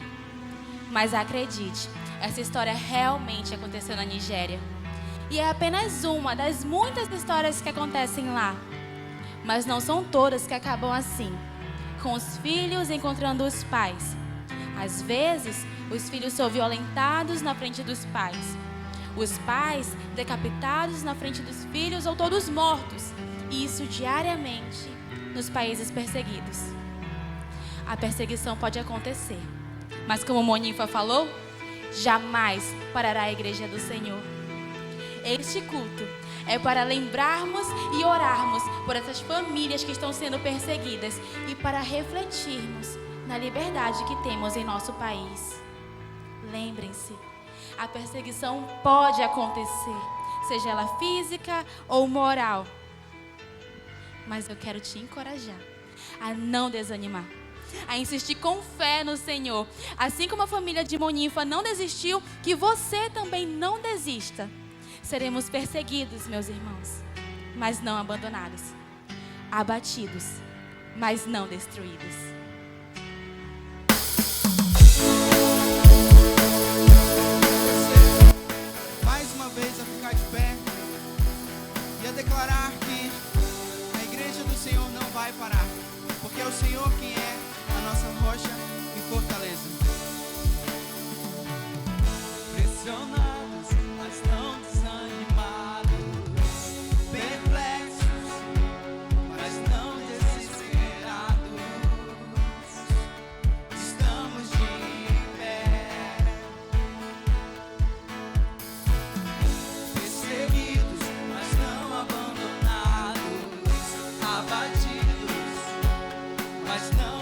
mas acredite, essa história realmente aconteceu na Nigéria. E é apenas uma das muitas histórias que acontecem lá. Mas não são todas que acabam assim, com os filhos encontrando os pais. Às vezes, os filhos são violentados na frente dos pais. Os pais decapitados na frente dos filhos ou todos mortos. E isso diariamente nos países perseguidos. A perseguição pode acontecer, mas como Monifa falou, jamais parará a igreja do Senhor. Este culto é para lembrarmos e orarmos por essas famílias que estão sendo perseguidas e para refletirmos na liberdade que temos em nosso país. Lembrem-se, a perseguição pode acontecer, seja ela física ou moral. Mas eu quero te encorajar a não desanimar, a insistir com fé no Senhor. Assim como a família de Monifa não desistiu, que você também não desista. Seremos perseguidos, meus irmãos, mas não abandonados. Abatidos, mas não destruídos. Mais uma vez a ficar de pé e a declarar que a igreja do Senhor não vai parar, porque é o Senhor quem é a nossa rocha e fortaleza. Pressionados, mas não desanimados, perplexos, mas não desesperados, estamos de pé, perseguidos, mas não abandonados, abatidos, mas não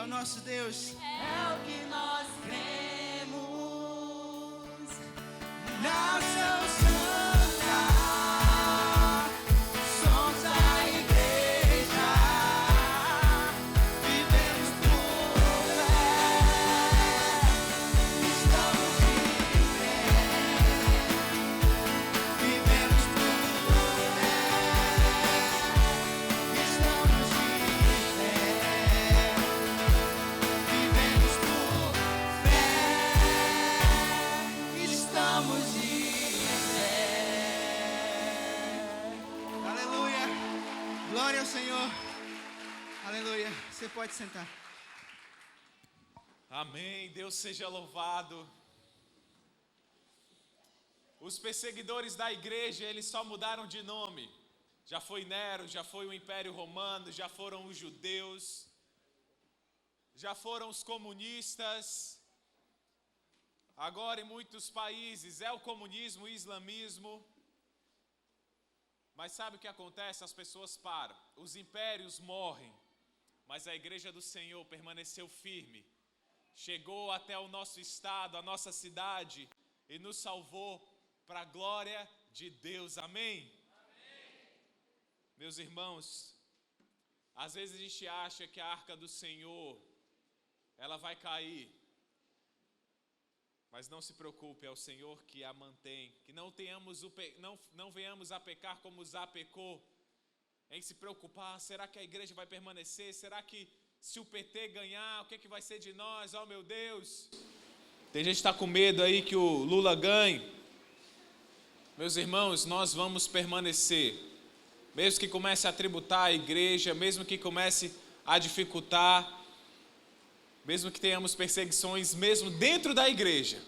o nosso Deus. É o que nós cremos. Nação Santa, somos a igreja. Vivemos por fé. Estamos de pé. Vivemos por fé. Estamos de pé. Vivemos por fé. Estamos de pé. Aleluia. Glória ao Senhor. Aleluia. Você pode sentar. Amém. Deus seja louvado. Os perseguidores da igreja, eles só mudaram de nome. Já foi Nero, já foi o Império Romano, já foram os judeus, já foram os comunistas. Agora em muitos países é o comunismo, o islamismo. Mas sabe o que acontece? As pessoas param. Os impérios morrem, mas a igreja do Senhor permaneceu firme. Chegou até o nosso estado, a nossa cidade e nos salvou para a glória de Deus. Amém? Meus irmãos, às vezes a gente acha que a arca do Senhor, ela vai cair. Mas não se preocupe, é o Senhor que a mantém. Que não venhamos a pecar como Zá pecou, em se preocupar, será que a igreja vai permanecer? Será que se o PT ganhar, o que vai ser de nós? Oh meu Deus! Tem gente que está com medo aí que o Lula ganhe. Meus irmãos, nós vamos permanecer. Mesmo que comece a tributar a igreja, mesmo que comece a dificultar, mesmo que tenhamos perseguições, mesmo dentro da igreja,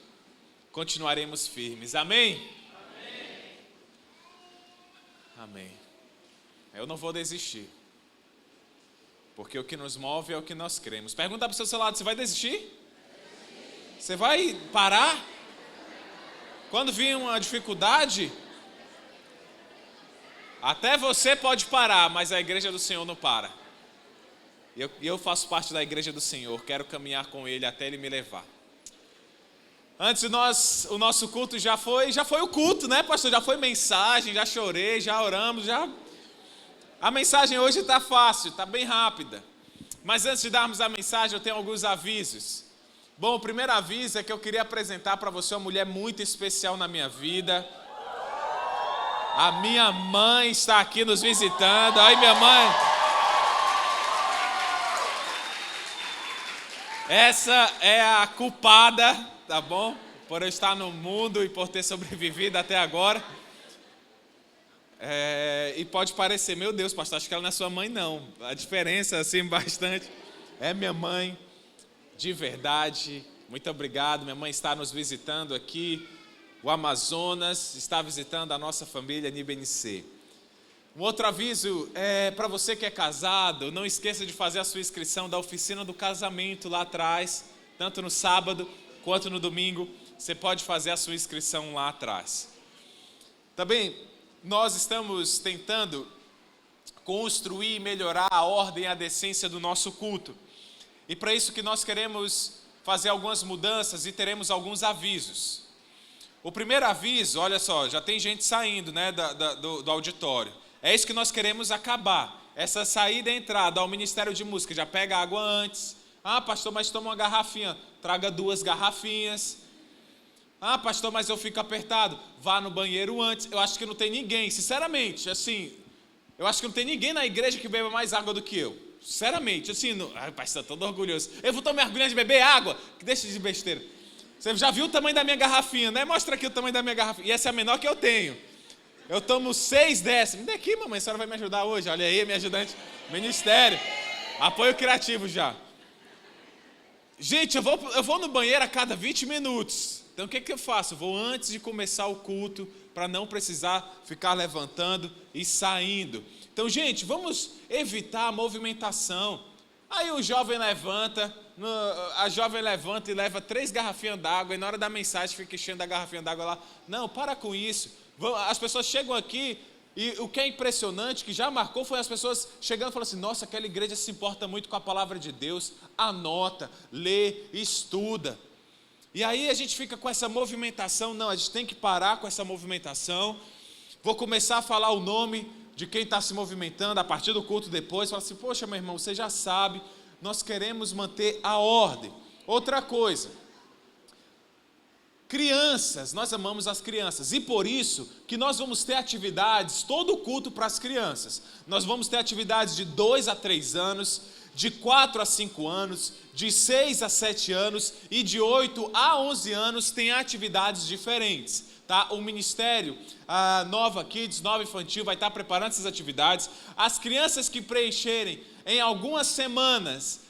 continuaremos firmes. Amém? Amém. Amém. Eu não vou desistir, porque o que nos move é o que nós cremos. Pergunta para o seu lado, você vai desistir? Você vai parar? Quando vir uma dificuldade, até você pode parar, mas a igreja do Senhor não para. Eu faço parte da igreja do Senhor, quero caminhar com Ele até Ele me levar. Antes o nosso culto já foi o culto, né, pastor? Já foi mensagem, já chorei, já oramos, já... A mensagem hoje está fácil, está bem rápida. Mas antes de darmos a mensagem, eu tenho alguns avisos. Bom, o primeiro aviso é que eu queria apresentar para você uma mulher muito especial na minha vida. A minha mãe está aqui nos visitando. Aí, minha mãe. Essa é a culpada, tá bom? Por eu estar no mundo e por ter sobrevivido até agora. E pode parecer, meu Deus, pastor, acho que ela não é sua mãe, não. A diferença, assim, bastante. É minha mãe, de verdade. Muito obrigado. Minha mãe está nos visitando aqui. O Amazonas está visitando a nossa família NIBNC. Um outro aviso é para você que é casado, não esqueça de fazer a sua inscrição da oficina do casamento lá atrás, tanto no sábado quanto no domingo. Você pode fazer a sua inscrição lá atrás. Também, nós estamos tentando construir e melhorar a ordem e a decência do nosso culto. E para isso que nós queremos fazer algumas mudanças e teremos alguns avisos. O primeiro aviso, olha só, já tem gente saindo, né, do auditório. É isso que nós queremos acabar. Essa saída e entrada ao Ministério de Música. Já pega água antes. Ah, pastor, mas toma uma garrafinha. Traga 2 garrafinhas. Ah, pastor, mas eu fico apertado. Vá no banheiro antes. Eu acho que não tem ninguém, sinceramente, assim, eu acho que não tem ninguém na igreja que beba mais água do que eu. Sinceramente, assim, ai, pastor, todo orgulhoso. Eu vou tomar orgulho de beber água? Que deixa de besteira. Você já viu o tamanho da minha garrafinha, né? Mostra aqui o tamanho da minha garrafinha. E essa é a menor que eu tenho. Eu tomo 6 dessas. Me dê aqui, mamãe, a senhora vai me ajudar hoje. Olha aí, minha ajudante. Ministério. Apoio criativo já. Gente, eu vou no banheiro a cada 20 minutos. Então o que eu faço? Eu vou antes de começar o culto, para não precisar ficar levantando e saindo. Então, gente, vamos evitar a movimentação. Aí o jovem levanta, a jovem levanta e leva 3 garrafinhas d'água, e na hora da mensagem fica enchendo a garrafinha d'água lá. Não, para com isso. As pessoas chegam aqui, E o que é impressionante, que já marcou, foi as pessoas chegando e falando assim, nossa, aquela igreja se importa muito com a palavra de Deus, anota, lê, estuda. E aí a gente fica com essa movimentação, não, a gente tem que parar com essa movimentação. Vou começar a falar o nome de quem está se movimentando a partir do culto depois. Fala assim, poxa, meu irmão, você já sabe, nós queremos manter a ordem. Outra coisa, crianças, nós amamos as crianças e por isso que nós vamos ter atividades, todo o culto para as crianças. Nós vamos ter atividades de 2 a 3 anos, de 4 a 5 anos, de 6 a 7 anos e de 8 a 11 anos tem atividades diferentes. Tá? O Ministério, a Nova Kids, Nova Infantil vai estar preparando essas atividades. As crianças que preencherem em algumas semanas,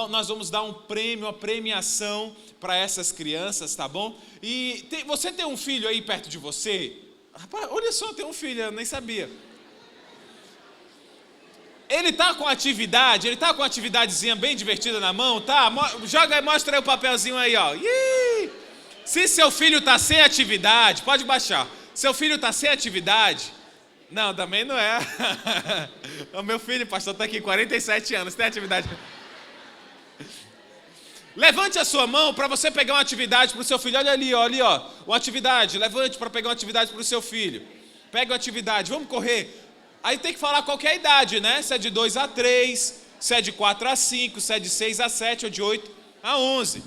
nós vamos dar um prêmio, uma premiação para essas crianças, tá bom? E você tem um filho aí perto de você? Rapaz, olha só, tem um filho, eu nem sabia. Ele tá com atividade, ele tá com uma atividadezinha bem divertida na mão, tá? Mostra aí o papelzinho aí, ó. Ih! Se seu filho tá sem atividade, pode baixar. Seu filho tá sem atividade? Não, também não é. O meu filho, pastor, tá aqui 47 anos, tem atividade. Levante a sua mão para você pegar uma atividade para o seu filho. Olha ali, ó, uma atividade. Levante para pegar uma atividade para o seu filho. Pega uma atividade, vamos correr. Aí tem que falar qualquer idade, né? Se é de 2 a 3, se é de 4 a 5, se é de 6 a 7 ou de 8 a 11.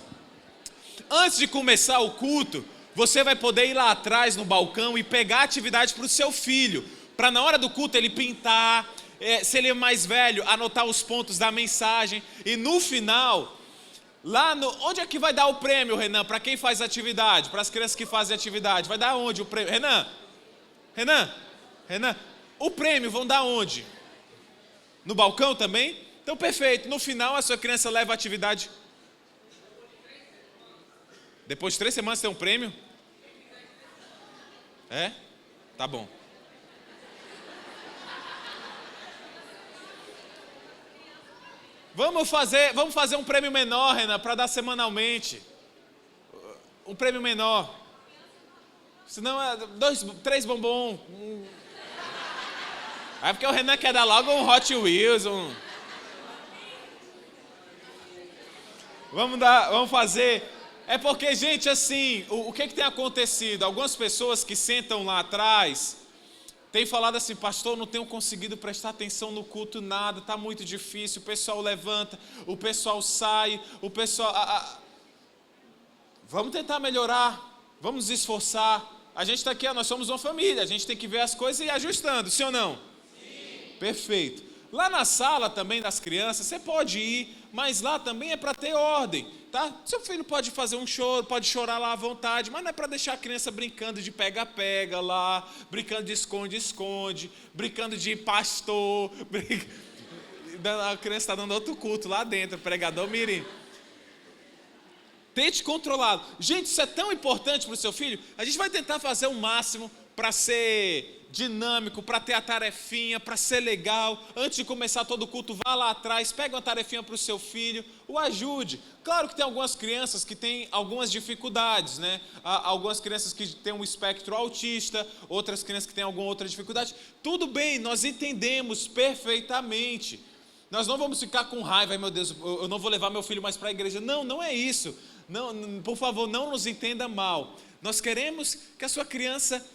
Antes de começar o culto, você vai poder ir lá atrás no balcão e pegar a atividade para o seu filho. Para na hora do culto ele pintar, se ele é mais velho, anotar os pontos da mensagem. E no final... onde é que vai dar o prêmio, Renan? Para quem faz atividade? Para as crianças que fazem atividade. Vai dar onde o prêmio? Renan, o prêmio vão dar onde? No balcão também? Então, perfeito. No final, a sua criança leva a atividade. Depois de 3 semanas tem um prêmio? É? Tá bom. Vamos fazer um prêmio menor, Renan, para dar semanalmente. Um prêmio menor. Senão é 3 bombons. É porque o Renan quer dar logo um Hot Wheels. Vamos fazer. É porque, gente, assim, o que tem acontecido? Algumas pessoas que sentam lá atrás têm falado assim, pastor, não tenho conseguido prestar atenção no culto, nada, está muito difícil, o pessoal levanta, o pessoal sai, o pessoal... Vamos tentar melhorar, vamos nos esforçar. A gente está aqui, nós somos uma família, a gente tem que ver as coisas e ir ajustando, sim ou não? Sim. Perfeito. Lá na sala também das crianças, você pode ir, mas lá também é para ter ordem, tá? Seu filho pode fazer um choro, pode chorar lá à vontade, mas não é para deixar a criança brincando de pega-pega lá, brincando de esconde-esconde, brincando de pastor, a criança está dando outro culto lá dentro, pregador mirim. Tente controlá-lo. Gente, isso é tão importante para o seu filho, a gente vai tentar fazer o máximo para ser dinâmico, para ter a tarefinha, para ser legal. Antes de começar todo o culto, vá lá atrás, pega uma tarefinha para o seu filho, o ajude. Claro que tem algumas crianças que têm algumas dificuldades, né? Algumas crianças que têm um espectro autista, outras crianças que têm alguma outra dificuldade. Tudo bem, nós entendemos perfeitamente. Nós não vamos ficar com raiva, meu Deus, eu não vou levar meu filho mais para a igreja. Não, não é isso. Não, por favor, não nos entenda mal. Nós queremos que a sua criança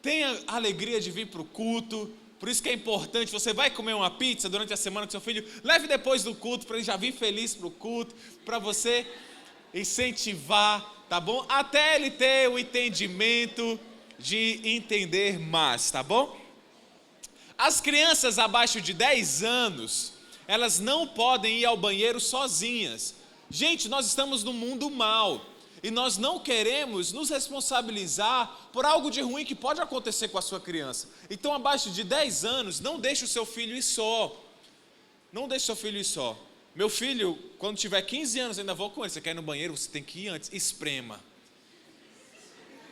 tenha a alegria de vir para o culto. Por isso que é importante, você vai comer uma pizza durante a semana com seu filho, leve depois do culto, para ele já vir feliz para o culto, para você incentivar, tá bom? Até ele ter o entendimento de entender mais, tá bom? As crianças abaixo de 10 anos, elas não podem ir ao banheiro sozinhas. Gente, nós estamos no mundo mal. E nós não queremos nos responsabilizar por algo de ruim que pode acontecer com a sua criança. Então, abaixo de 10 anos, não deixe o seu filho ir só. Não deixe o seu filho ir só. Meu filho, quando tiver 15 anos, ainda vou com ele. Você quer ir no banheiro? Você tem que ir antes. Esprema.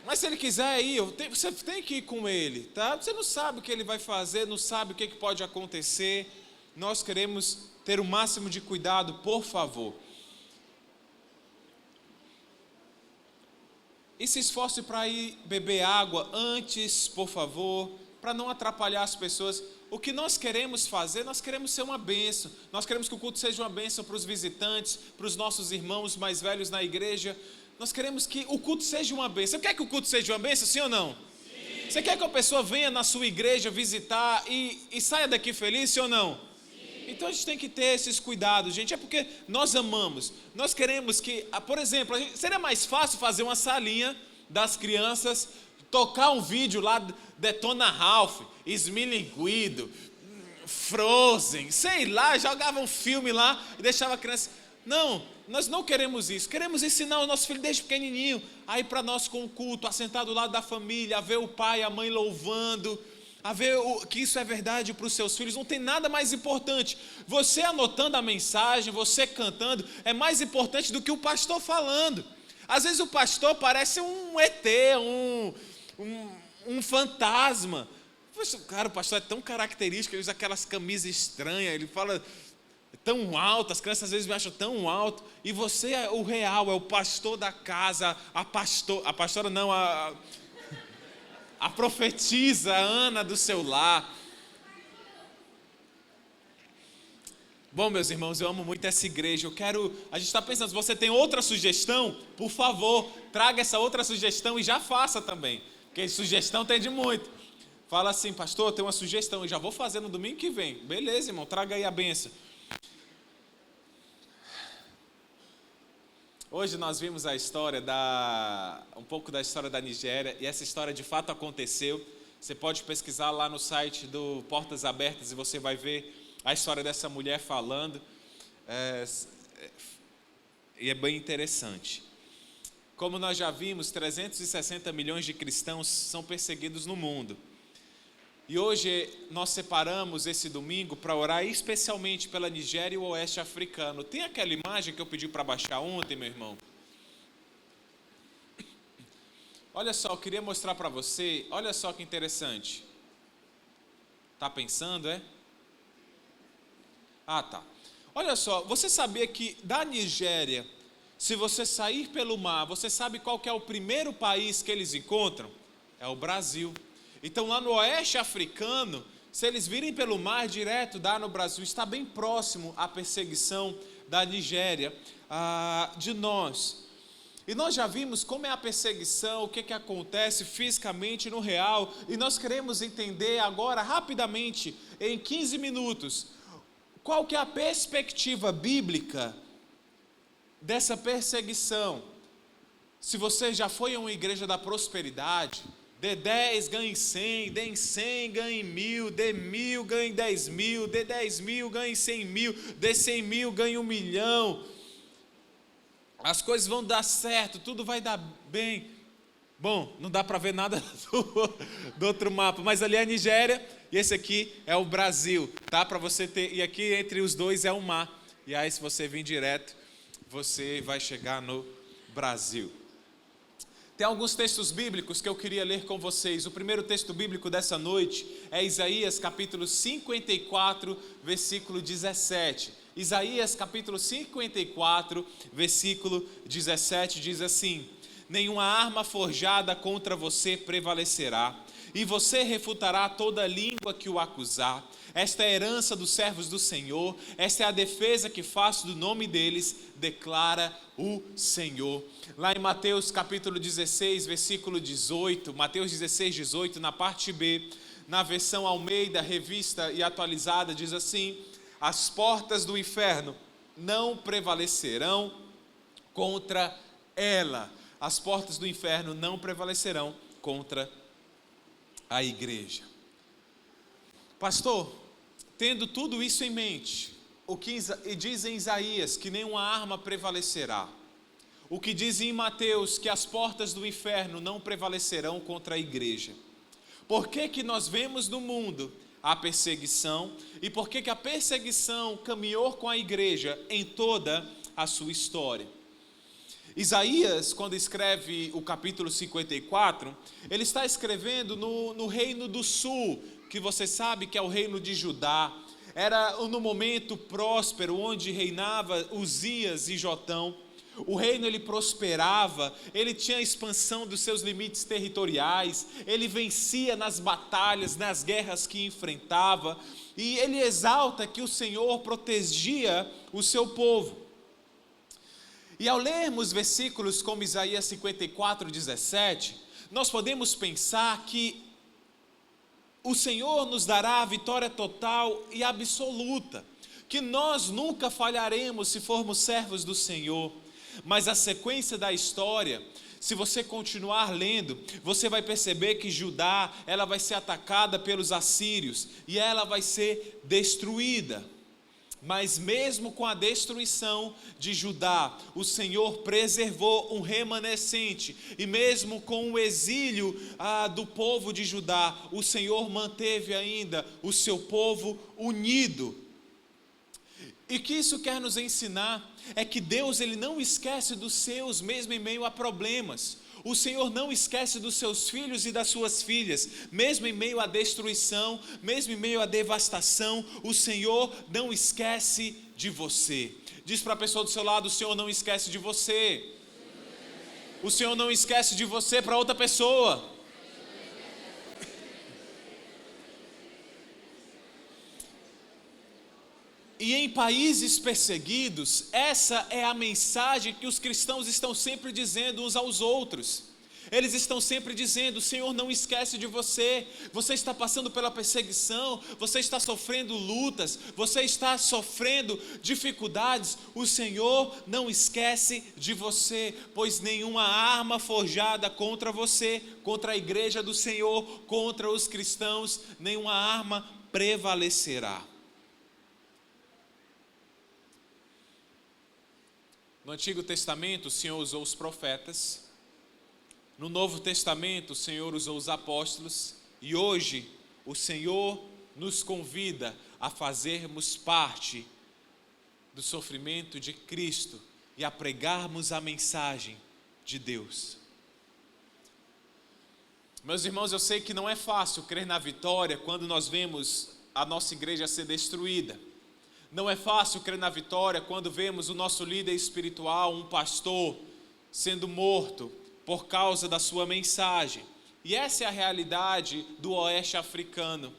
Mas se ele quiser ir, você tem que ir com ele, tá? Você não sabe o que ele vai fazer, não sabe o que pode acontecer. Nós queremos ter o máximo de cuidado, por favor. E se esforce para ir beber água antes, por favor, para não atrapalhar as pessoas. O que nós queremos fazer, nós queremos ser uma bênção. Nós queremos que o culto seja uma bênção para os visitantes, para os nossos irmãos mais velhos na igreja. Nós queremos que o culto seja uma bênção. Você quer que o culto seja uma bênção, sim ou não? Sim. Você quer que a pessoa venha na sua igreja visitar e saia daqui feliz, sim ou não? Sim. Então a gente tem que ter esses cuidados, gente. É porque nós amamos. Nós queremos que, por exemplo, seria mais fácil fazer uma salinha das crianças, tocar um vídeo lá, Detona Ralph, Esmilinguido, Frozen, sei lá, jogava um filme lá e deixava a criança. Não, nós não queremos isso. Queremos ensinar o nosso filho desde pequenininho a ir para nós com o culto, a sentar do lado da família, a ver o pai e a mãe louvando, a ver que isso é verdade para os seus filhos. Não tem nada mais importante. Você anotando a mensagem, você cantando, é mais importante do que o pastor falando. Às vezes o pastor parece um ET, um fantasma. Poxa, cara, o pastor é tão característico, ele usa aquelas camisas estranhas, ele fala tão alto, as crianças às vezes me acham tão alto, e você é o real, é o pastor da casa, a pastora não, a profetisa, a Ana do seu lar. Bom, meus irmãos, eu amo muito essa igreja. A gente está pensando, se você tem outra sugestão, por favor, traga essa outra sugestão e já faça também, porque sugestão tem de muito. Fala assim, pastor, tem uma sugestão, eu já vou fazer no domingo que vem. Beleza, irmão, traga aí a bênção. Hoje nós vimos a história um pouco da história da Nigéria, e essa história de fato aconteceu. Você pode pesquisar lá no site do Portas Abertas e você vai ver a história dessa mulher falando, e é bem interessante. Como nós já vimos, 360 milhões de cristãos são perseguidos no mundo. E hoje nós separamos esse domingo para orar especialmente pela Nigéria e o oeste africano. Tem aquela imagem que eu pedi para baixar ontem, meu irmão? Olha só, eu queria mostrar para você, olha só que interessante. Tá pensando, é? Ah, tá. Olha só, você sabia que da Nigéria, se você sair pelo mar, você sabe qual que é o primeiro país que eles encontram? É o Brasil. Então lá no oeste africano, se eles virem pelo mar direto, dá no Brasil, está bem próximo à perseguição da Nigéria, de nós. E nós já vimos como é a perseguição, o que acontece fisicamente no real, e nós queremos entender agora rapidamente, em 15 minutos, qual que é a perspectiva bíblica dessa perseguição. Se você já foi a uma igreja da prosperidade, dê 10, ganhe 100, dê 100, ganhe 1000, dê 1000, ganhe 10 mil, dê 10 mil, ganhe 100 mil, dê 100 mil, ganhe 1 milhão. As coisas vão dar certo, tudo vai dar bem. Bom, não dá para ver nada do outro mapa, mas ali é a Nigéria e esse aqui é o Brasil, tá? Para você ter, e aqui entre os dois é o mar. E aí se você vir direto, você vai chegar no Brasil. Tem alguns textos bíblicos que eu queria ler com vocês. O primeiro texto bíblico dessa noite é Isaías capítulo 54, versículo 17. Isaías capítulo 54, versículo 17 diz assim: nenhuma arma forjada contra você prevalecerá, e você refutará toda língua que o acusar. Esta é a herança dos servos do Senhor, esta é a defesa que faço do nome deles, declara o Senhor. Lá em Mateus capítulo 16, versículo 18, Mateus 16, 18, na parte B, na versão Almeida, revista e atualizada, diz assim: as portas do inferno não prevalecerão contra ela. As portas do inferno não prevalecerão contra a igreja. Pastor, tendo tudo isso em mente, o que diz em Isaías que nenhuma arma prevalecerá, o que diz em Mateus que as portas do inferno não prevalecerão contra a igreja, por que nós vemos no mundo a perseguição e por que a perseguição caminhou com a igreja em toda a sua história? Isaías, quando escreve o capítulo 54, ele está escrevendo no reino do sul, que você sabe que é o reino de Judá. Era no momento próspero, onde reinava Uzias e Jotão. O reino ele prosperava, ele tinha expansão dos seus limites territoriais, ele vencia nas batalhas, nas guerras que enfrentava, e ele exalta que o Senhor protegia o seu povo. E ao lermos versículos como Isaías 54, 17, nós podemos pensar que o Senhor nos dará a vitória total e absoluta, que nós nunca falharemos se formos servos do Senhor. Mas a sequência da história, se você continuar lendo, você vai perceber que Judá, ela vai ser atacada pelos assírios e ela vai ser destruída. Mas mesmo com a destruição de Judá, o Senhor preservou um remanescente. E mesmo com o exílio do povo de Judá, o Senhor manteve ainda o seu povo unido. E o que isso quer nos ensinar é que Deus ele não esquece dos seus, mesmo em meio a problemas. O Senhor não esquece dos seus filhos e das suas filhas, mesmo em meio à destruição, mesmo em meio à devastação, o Senhor não esquece de você. Diz para a pessoa do seu lado: o Senhor não esquece de você. O Senhor não esquece de você para outra pessoa. E em países perseguidos, essa é a mensagem que os cristãos estão sempre dizendo uns aos outros. Eles estão sempre dizendo: o Senhor não esquece de você. Você está passando pela perseguição, você está sofrendo lutas, você está sofrendo dificuldades. O Senhor não esquece de você, pois nenhuma arma forjada contra você, contra a igreja do Senhor, contra os cristãos, nenhuma arma prevalecerá. No Antigo Testamento, o Senhor usou os profetas. No Novo Testamento, o Senhor usou os apóstolos. E hoje, o Senhor nos convida a fazermos parte do sofrimento de Cristo e a pregarmos a mensagem de Deus. Meus irmãos, eu sei que não é fácil crer na vitória quando nós vemos a nossa igreja ser destruída. Não é fácil crer na vitória quando vemos o nosso líder espiritual, um pastor, sendo morto por causa da sua mensagem. E essa é a realidade do oeste africano,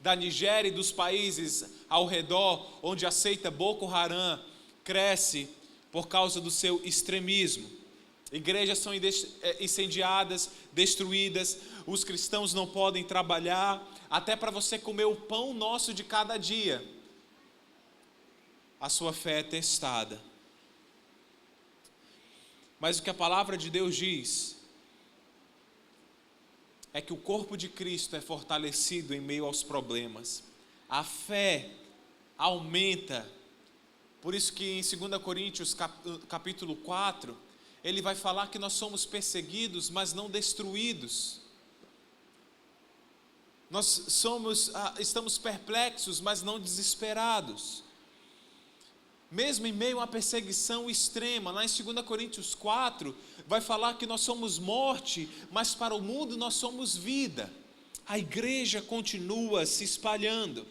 da Nigéria e dos países ao redor, onde a seita Boko Haram cresce por causa do seu extremismo. Igrejas são incendiadas, destruídas, os cristãos não podem trabalhar, até para você comer o pão nosso de cada dia. A sua fé é testada. Mas o que a palavra de Deus diz é que o corpo de Cristo é fortalecido em meio aos problemas. A fé aumenta. Por isso que em 2 Coríntios capítulo 4, ele vai falar que nós somos perseguidos, mas não destruídos. Nós estamos perplexos, mas não desesperados. Mesmo em meio a perseguição extrema, lá em 2 Coríntios 4, vai falar que nós somos morte, mas para o mundo nós somos vida. A igreja continua se espalhando.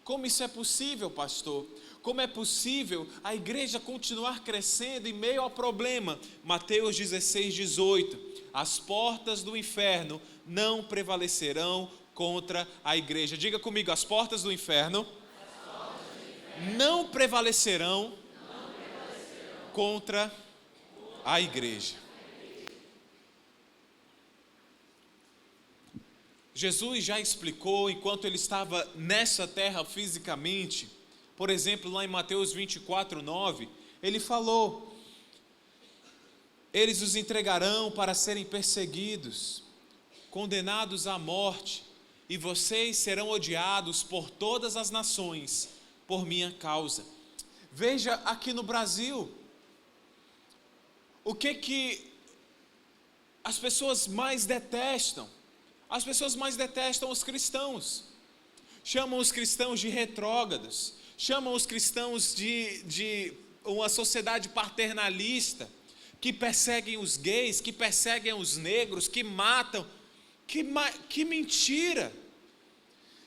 Como isso é possível, pastor? Como é possível a igreja continuar crescendo em meio ao problema? Mateus 16, 18. As portas do inferno não prevalecerão contra a igreja. Diga comigo: as portas do inferno não prevalecerão contra a igreja. Jesus já explicou enquanto ele estava nessa terra fisicamente. Por exemplo, lá em Mateus 24, 9, ele falou: eles os entregarão para serem perseguidos, condenados à morte, e vocês serão odiados por todas as nações por minha causa. Veja aqui no Brasil, o que as pessoas mais detestam? As pessoas mais detestam os cristãos. Chamam os cristãos de retrógrados, chamam os cristãos de uma sociedade paternalista, que perseguem os gays, que perseguem os negros, que matam. Que mentira!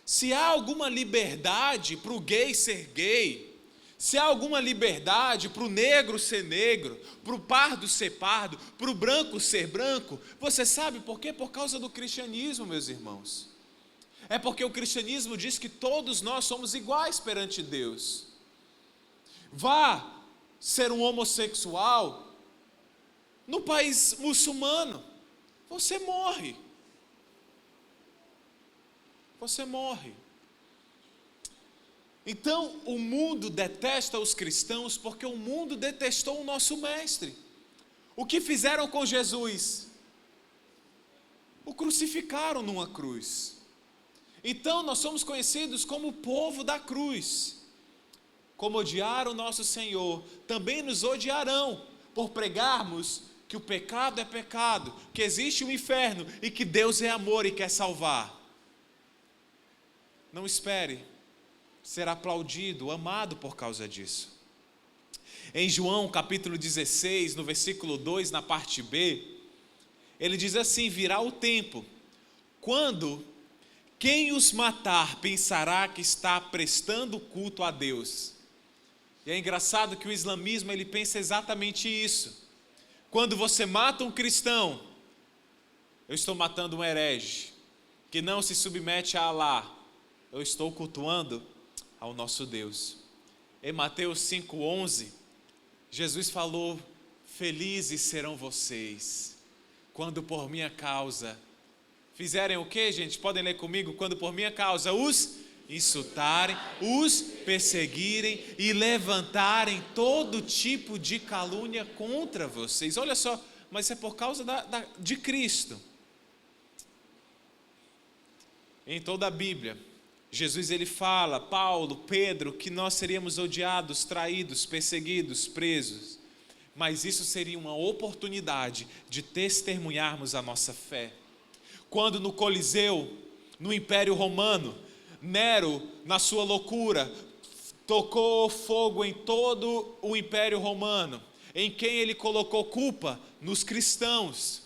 Se há alguma liberdade para o gay ser gay, Se há alguma liberdade para o negro ser negro, para o pardo ser pardo, para o branco ser branco, você sabe por quê? Por causa do cristianismo, meus irmãos. É porque o cristianismo diz que todos nós somos iguais perante Deus. Vá ser um homossexual no país muçulmano, você morre. Você morre. Então, o mundo detesta os cristãos porque o mundo detestou o nosso mestre. O que fizeram com Jesus? O crucificaram numa cruz. Então, nós somos conhecidos como o povo da cruz. Como odiaram o nosso Senhor, também nos odiarão por pregarmos que o pecado é pecado, que existe um inferno e que Deus é amor e quer salvar. Não espere ser aplaudido, amado por causa disso. Em João capítulo 16, no versículo 2, na parte B, ele diz assim: virá o tempo, quando quem os matar pensará que está prestando culto a Deus. E é engraçado que o islamismo, ele pensa exatamente isso. Quando você mata um cristão, eu estou matando um herege, que não se submete a Alá, eu estou cultuando ao nosso Deus. Em Mateus 5,11, Jesus falou: felizes serão vocês, quando por minha causa fizerem o que, gente? Podem ler comigo? Quando por minha causa os insultarem, os perseguirem e levantarem todo tipo de calúnia contra vocês. Olha só, mas é por causa de Cristo. Em toda a Bíblia, Jesus ele fala, Paulo, Pedro, que nós seríamos odiados, traídos, perseguidos, presos. Mas isso seria uma oportunidade de testemunharmos a nossa fé. Quando no Coliseu, no Império Romano, Nero, na sua loucura, tocou fogo em todo o Império Romano. Em quem ele colocou culpa? Nos cristãos.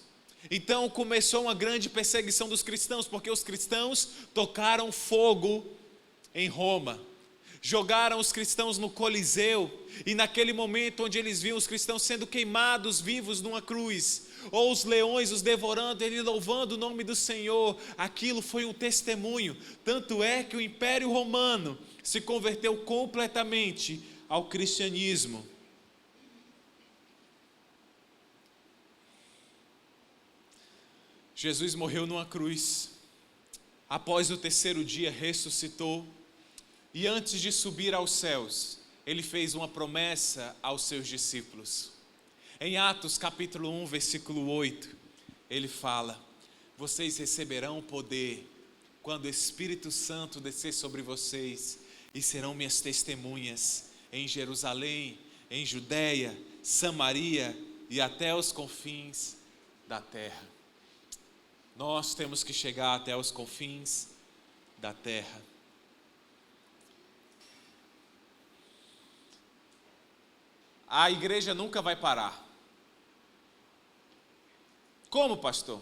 Então começou uma grande perseguição dos cristãos, porque os cristãos tocaram fogo em Roma. Jogaram os cristãos no Coliseu, e naquele momento onde eles viam os cristãos sendo queimados vivos numa cruz, ou os leões os devorando, ele louvando o nome do Senhor, aquilo foi um testemunho. Tanto é que o Império Romano se converteu completamente ao cristianismo. Jesus morreu numa cruz, após o terceiro dia ressuscitou, e antes de subir aos céus, ele fez uma promessa aos seus discípulos. Em Atos capítulo 1, versículo 8, ele fala: vocês receberão poder quando o Espírito Santo descer sobre vocês, e serão minhas testemunhas em Jerusalém, em Judeia, Samaria e até os confins da terra. Nós temos que chegar até os confins da terra. A igreja nunca vai parar. Como, pastor?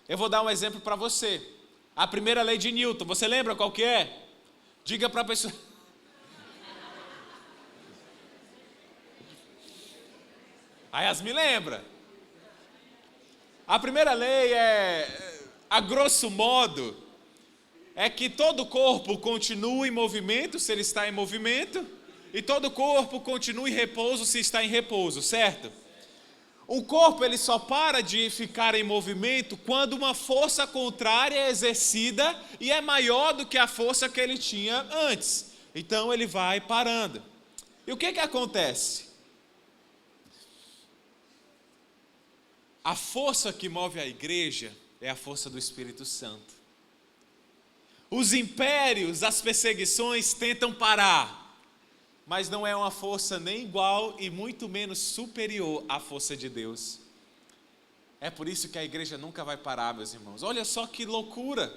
Eu vou dar um exemplo para você. A primeira lei de Newton, você lembra qual que é? Diga para a pessoa. A Yasmin lembra. A primeira lei a grosso modo, é que todo corpo continua em movimento se ele está em movimento, e todo corpo continua em repouso se está em repouso, certo? O corpo ele só para de ficar em movimento quando uma força contrária é exercida e é maior do que a força que ele tinha antes. Então ele vai parando. E o que acontece? A força que move a igreja é a força do Espírito Santo. Os impérios, as perseguições tentam parar, mas não é uma força nem igual e muito menos superior à força de Deus. É por isso que a igreja nunca vai parar, meus irmãos. Olha só que loucura.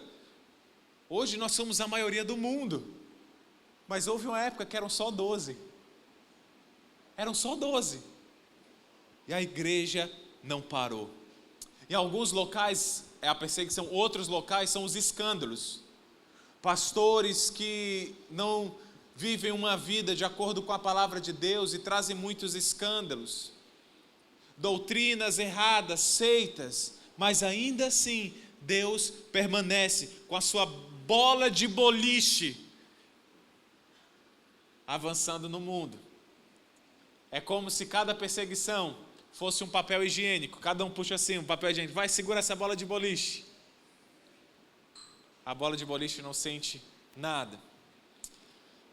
Hoje nós somos a maioria do mundo, mas houve uma época que eram só 12. Eram só 12. E a igreja não parou. Em alguns locais é a perseguição, outros locais são os escândalos. Pastores que não vivem uma vida de acordo com a palavra de Deus e trazem muitos escândalos, doutrinas erradas, seitas, mas ainda assim Deus permanece com a sua bola de boliche avançando no mundo. É como se cada perseguição fosse um papel higiênico. Cada um puxa assim, um papel higiênico. Vai, segura essa bola de boliche. A bola de boliche não sente nada.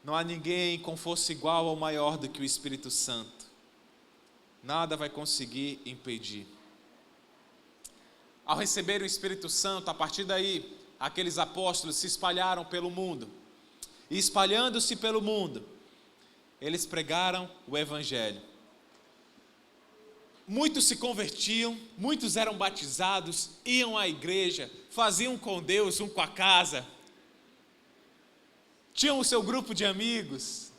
Não há ninguém com força igual ou maior do que o Espírito Santo. Nada vai conseguir impedir. Ao receber o Espírito Santo, a partir daí, aqueles apóstolos se espalharam pelo mundo. E espalhando-se pelo mundo, eles pregaram o Evangelho. Muitos se convertiam, muitos eram batizados, iam à igreja, faziam com Deus, um com a casa. Tinham o seu grupo de amigos,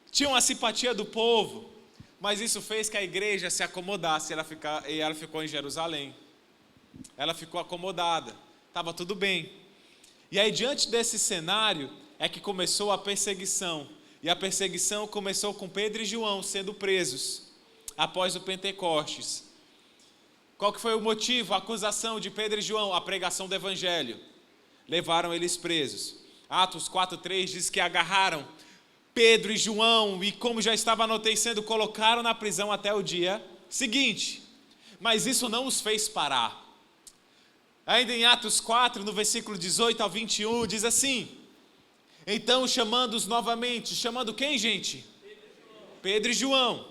tinham a simpatia do povo, mas isso fez que a igreja se acomodasse, e ela ficou em Jerusalém. Ela ficou acomodada, estava tudo bem. E aí, diante desse cenário, é que começou a perseguição. E a perseguição começou com Pedro e João sendo presos, após o Pentecostes. Qual que foi o motivo, a acusação de Pedro e João? A pregação do Evangelho. Levaram eles presos. Atos 4:3 diz que agarraram Pedro e João e, como já estava anoitecendo, colocaram na prisão até o dia seguinte. Mas isso não os fez parar. Ainda em Atos 4, no versículo 18 ao 21, diz assim: então, chamando-os novamente, chamando quem, gente? Pedro e João.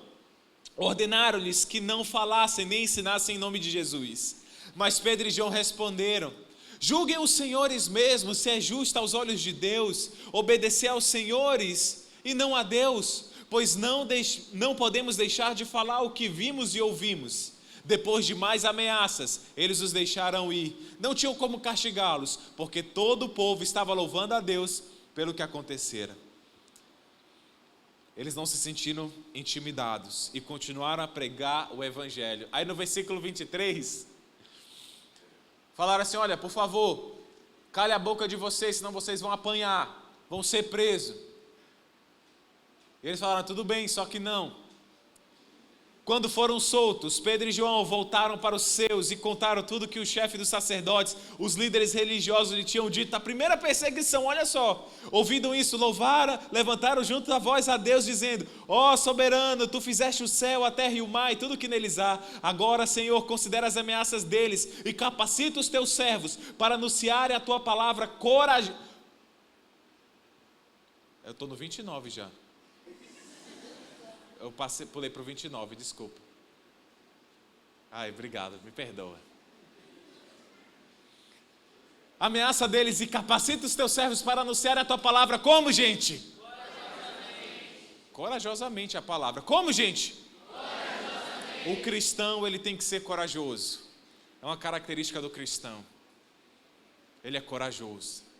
Ordenaram-lhes que não falassem nem ensinassem em nome de Jesus. Mas Pedro e João responderam: julguem os senhores mesmos se é justo aos olhos de Deus obedecer aos senhores e não a Deus, pois não podemos deixar de falar o que vimos e ouvimos. Depois de mais ameaças, eles os deixaram ir. Não tinham como castigá-los, porque todo o povo estava louvando a Deus pelo que acontecera. Eles não se sentiram intimidados e continuaram a pregar o Evangelho. Aí no versículo 23, falaram assim: olha, por favor, cale a boca de vocês, senão vocês vão apanhar, vão ser presos. E eles falaram: tudo bem, só que não. Quando foram soltos, Pedro e João voltaram para os seus e contaram tudo que o chefe dos sacerdotes, os líderes religiosos lhe tinham dito. A primeira perseguição, olha só, ouvindo isso, louvaram, levantaram junto a voz a Deus, dizendo: ó soberano, tu fizeste o céu, a terra e o mar e tudo que neles há. Agora, Senhor, considera as ameaças deles e capacita os teus servos para anunciarem a tua palavra corajosa. Eu estou no 29 já. Eu pulei para o 29, desculpa. Ai, obrigado, me perdoa. Ameaça deles e capacita os teus servos para anunciar a tua palavra. Como, gente? Corajosamente a palavra. Como, gente? O cristão, ele tem que ser corajoso. É uma característica do cristão. Ele é corajoso.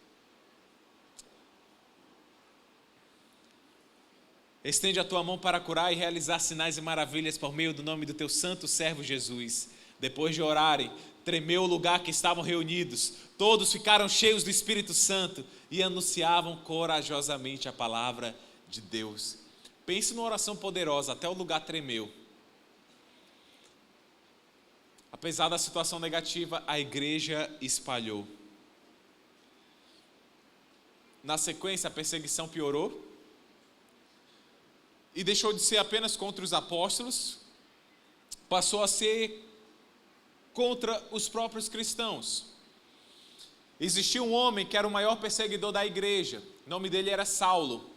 Estende a tua mão para curar e realizar sinais e maravilhas por meio do nome do teu santo servo Jesus. Depois de orarem, tremeu o lugar que estavam reunidos. Todos ficaram cheios do Espírito Santo e anunciavam corajosamente a palavra de Deus. Pense numa oração poderosa, até o lugar tremeu. Apesar da situação negativa, a igreja espalhou. Na sequência, a perseguição piorou. E deixou de ser apenas contra os apóstolos, passou a ser contra os próprios cristãos. Existia um homem que era o maior perseguidor da igreja, o nome dele era Saulo.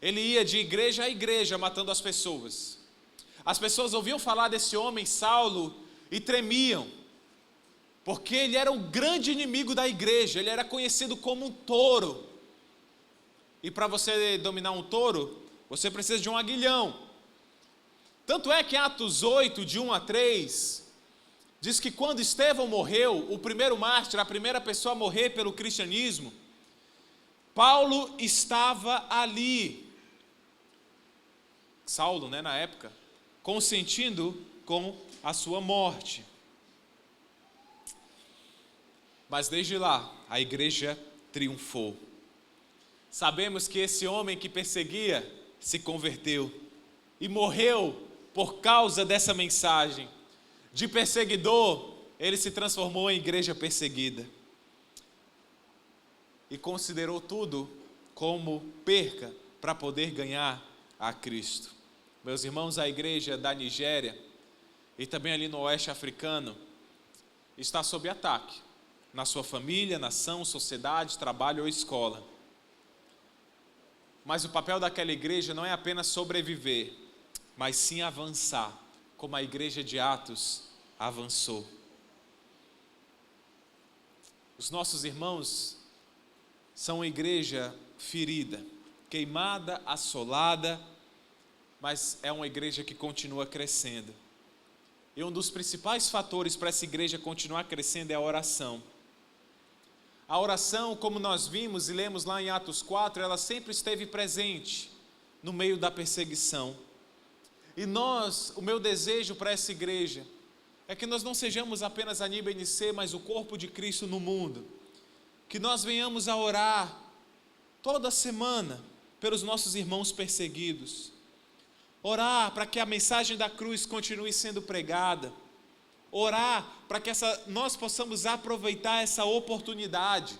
Ele ia de igreja a igreja matando as pessoas. As pessoas ouviam falar desse homem, Saulo, e tremiam, porque ele era o grande inimigo da igreja, ele era conhecido como um touro. E para você dominar um touro, você precisa de um aguilhão. Tanto é que em Atos 8, de 1 a 3, diz que quando Estevão morreu, o primeiro mártir, a primeira pessoa a morrer pelo cristianismo, Paulo estava ali. Saulo, na época, consentindo com a sua morte. Mas desde lá, a igreja triunfou. Sabemos que esse homem que perseguia se converteu e morreu por causa dessa mensagem. De perseguidor, ele se transformou em igreja perseguida. E considerou tudo como perca para poder ganhar a Cristo. Meus irmãos, a igreja da Nigéria e também ali no oeste africano está sob ataque. Na sua família, nação, sociedade, trabalho ou escola. Mas o papel daquela igreja não é apenas sobreviver, mas sim avançar, como a igreja de Atos avançou. Os nossos irmãos são uma igreja ferida, queimada, assolada, mas é uma igreja que continua crescendo. E um dos principais fatores para essa igreja continuar crescendo é a oração. A oração, como nós vimos e lemos lá em Atos 4, ela sempre esteve presente no meio da perseguição. E o meu desejo para essa igreja é que nós não sejamos apenas a NIBNC, mas o corpo de Cristo no mundo. Que nós venhamos a orar toda semana pelos nossos irmãos perseguidos. Orar para que a mensagem da cruz continue sendo pregada. Orar para que nós possamos aproveitar essa oportunidade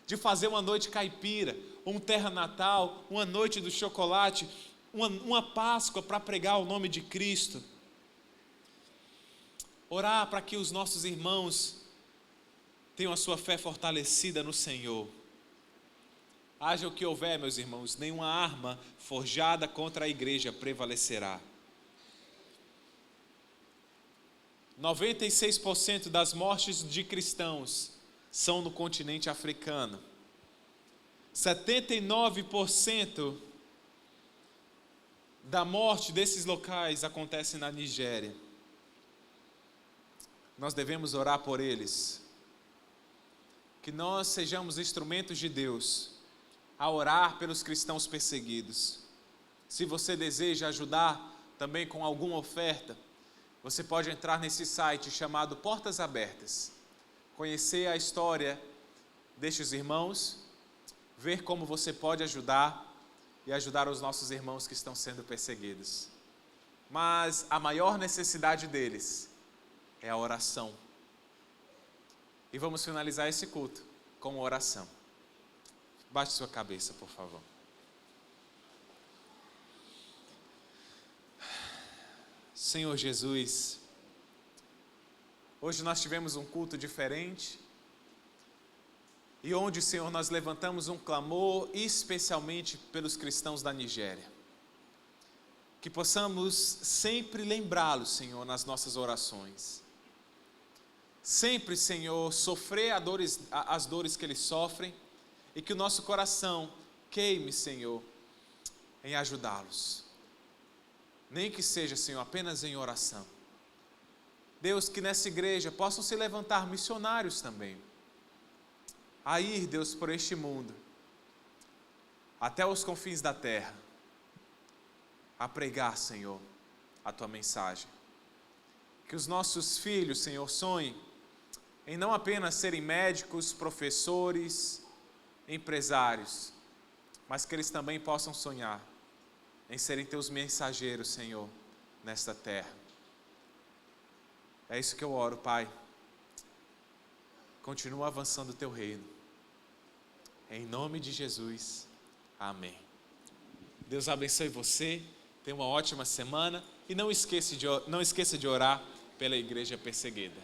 de fazer uma noite caipira, um terra natal, uma noite do chocolate, uma Páscoa para pregar o nome de Cristo. Orar para que os nossos irmãos tenham a sua fé fortalecida no Senhor. Haja o que houver, meus irmãos, nenhuma arma forjada contra a igreja prevalecerá. 96% das mortes de cristãos são no continente africano. 79% da morte desses locais acontece na Nigéria. Nós devemos orar por eles. Que nós sejamos instrumentos de Deus a orar pelos cristãos perseguidos. Se você deseja ajudar também com alguma oferta, você pode entrar nesse site chamado Portas Abertas, conhecer a história destes irmãos, ver como você pode ajudar e ajudar os nossos irmãos que estão sendo perseguidos. Mas a maior necessidade deles é a oração. E vamos finalizar esse culto com uma oração. Baixe sua cabeça, por favor. Senhor Jesus, hoje nós tivemos um culto diferente e onde, Senhor, nós levantamos um clamor especialmente pelos cristãos da Nigéria. Que possamos sempre lembrá-los, Senhor, nas nossas orações. Sempre, Senhor, sofrer as dores que eles sofrem e que o nosso coração queime, Senhor, em ajudá-los. Nem que seja, Senhor, apenas em oração. Deus, que nessa igreja possam se levantar missionários também. A ir, Deus, por este mundo, até os confins da terra, a pregar, Senhor, a Tua mensagem. Que os nossos filhos, Senhor, sonhem em não apenas serem médicos, professores, empresários, mas que eles também possam sonhar em serem Teus mensageiros, Senhor, nesta terra. É isso que eu oro, Pai. Continua avançando o Teu reino. Em nome de Jesus. Amém. Deus abençoe você. Tenha uma ótima semana. E não esqueça de orar pela igreja perseguida.